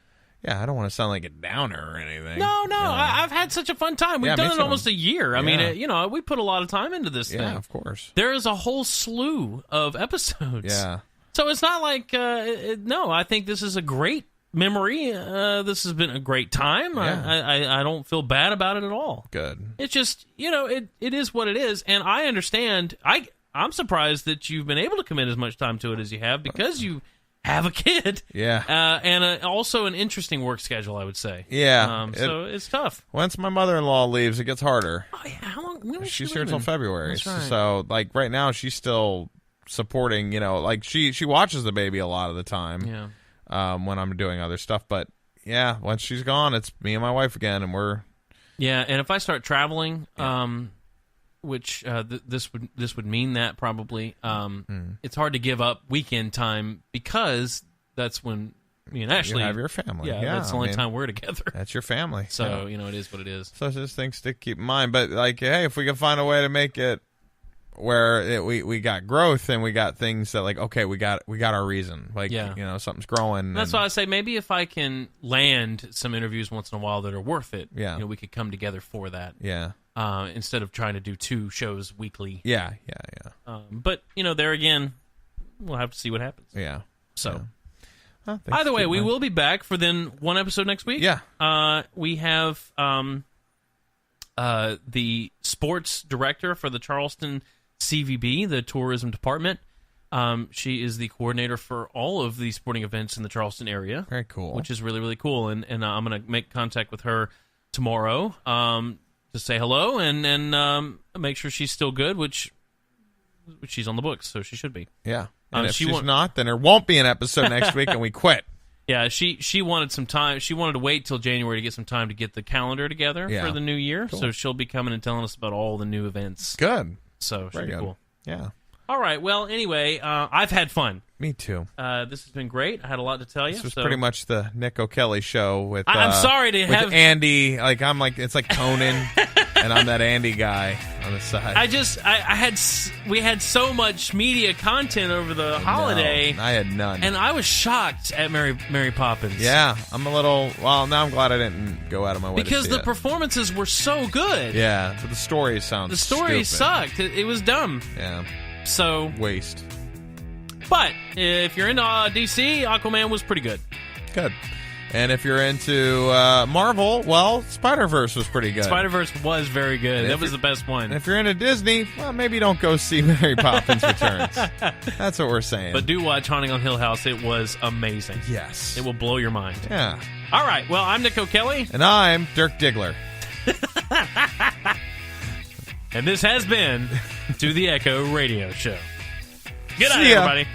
I don't want to sound like a downer or anything. No. I've had such a fun time. We've done it almost a year. I mean, we put a lot of time into this thing. Yeah, of course. There is a whole slew of episodes. Yeah. So it's not like, no, I think this is a great memory. This has been a great time. Yeah. I don't feel bad about it at all. Good. It's just, it is what it is. And I understand. I'm surprised that you've been able to commit as much time to it as you have because you have a kid. Yeah. And also an interesting work schedule, I would say. Yeah. So it's tough. Once my mother-in-law leaves, it gets harder. Oh, yeah. How long? When is she's she here leaving? until February. That's right. So, like, right now, she's still supporting, like, she watches the baby a lot of the time. Yeah. When I'm doing other stuff. But, yeah, once she's gone, it's me and my wife again, and we're... Yeah, and if I start traveling... which this would mean that probably it's hard to give up weekend time because that's when me and Ashley you have your family. Yeah, that's the only time we're together. That's your family. So it is what it is. So it's just things to keep in mind. But like, hey, if we can find a way to make it where we got growth and we got things that like, okay, we got our reason. Like, something's growing. That's why I say maybe if I can land some interviews once in a while that are worth it. Yeah. We could come together for that. Yeah. Instead of trying to do 2 shows weekly. Yeah. But, there again, we'll have to see what happens. Yeah. So, either way, we will be back for then one episode next week. Yeah. We have the sports director for the Charleston CVB, the tourism department. She is the coordinator for all of the sporting events in the Charleston area. Very cool. Which is really, really cool. And I'm going to make contact with her tomorrow to say hello and make sure she's still good, which she's on the books, so she should be. Yeah. And if she's not, then there won't be an episode next week and we quit. Yeah, she wanted some time. She wanted to wait till January to get some time to get the calendar together for the new year. Cool. So she'll be coming and telling us about all the new events. Good. So should be cool. Yeah. All right. Well, anyway, I've had fun. Me too. This has been great. I had a lot to tell you. This was pretty much the Nick O'Kelly show with. I'm sorry to have Andy. Like it's like Conan, and I'm that Andy guy on the side. We had so much media content over the holiday. I had none, and I was shocked at Mary Poppins. Yeah, I'm a little. Well, now I'm glad I didn't go out of my way because to see the performances were so good. Yeah, but the story sucked. It was dumb. Yeah. So waste. But if you're into DC, Aquaman was pretty good. Good. And if you're into Marvel, well, Spider-Verse was pretty good. Spider-Verse was very good. That was the best one. And if you're into Disney, well, maybe don't go see Mary Poppins Returns. That's what we're saying. But do watch Haunting on Hill House. It was amazing. Yes. It will blow your mind. Yeah. All right. Well, I'm Nick O'Kelly. And I'm Dirk Diggler. And this has been To the Echo Radio Show. Good night, See ya. everybody.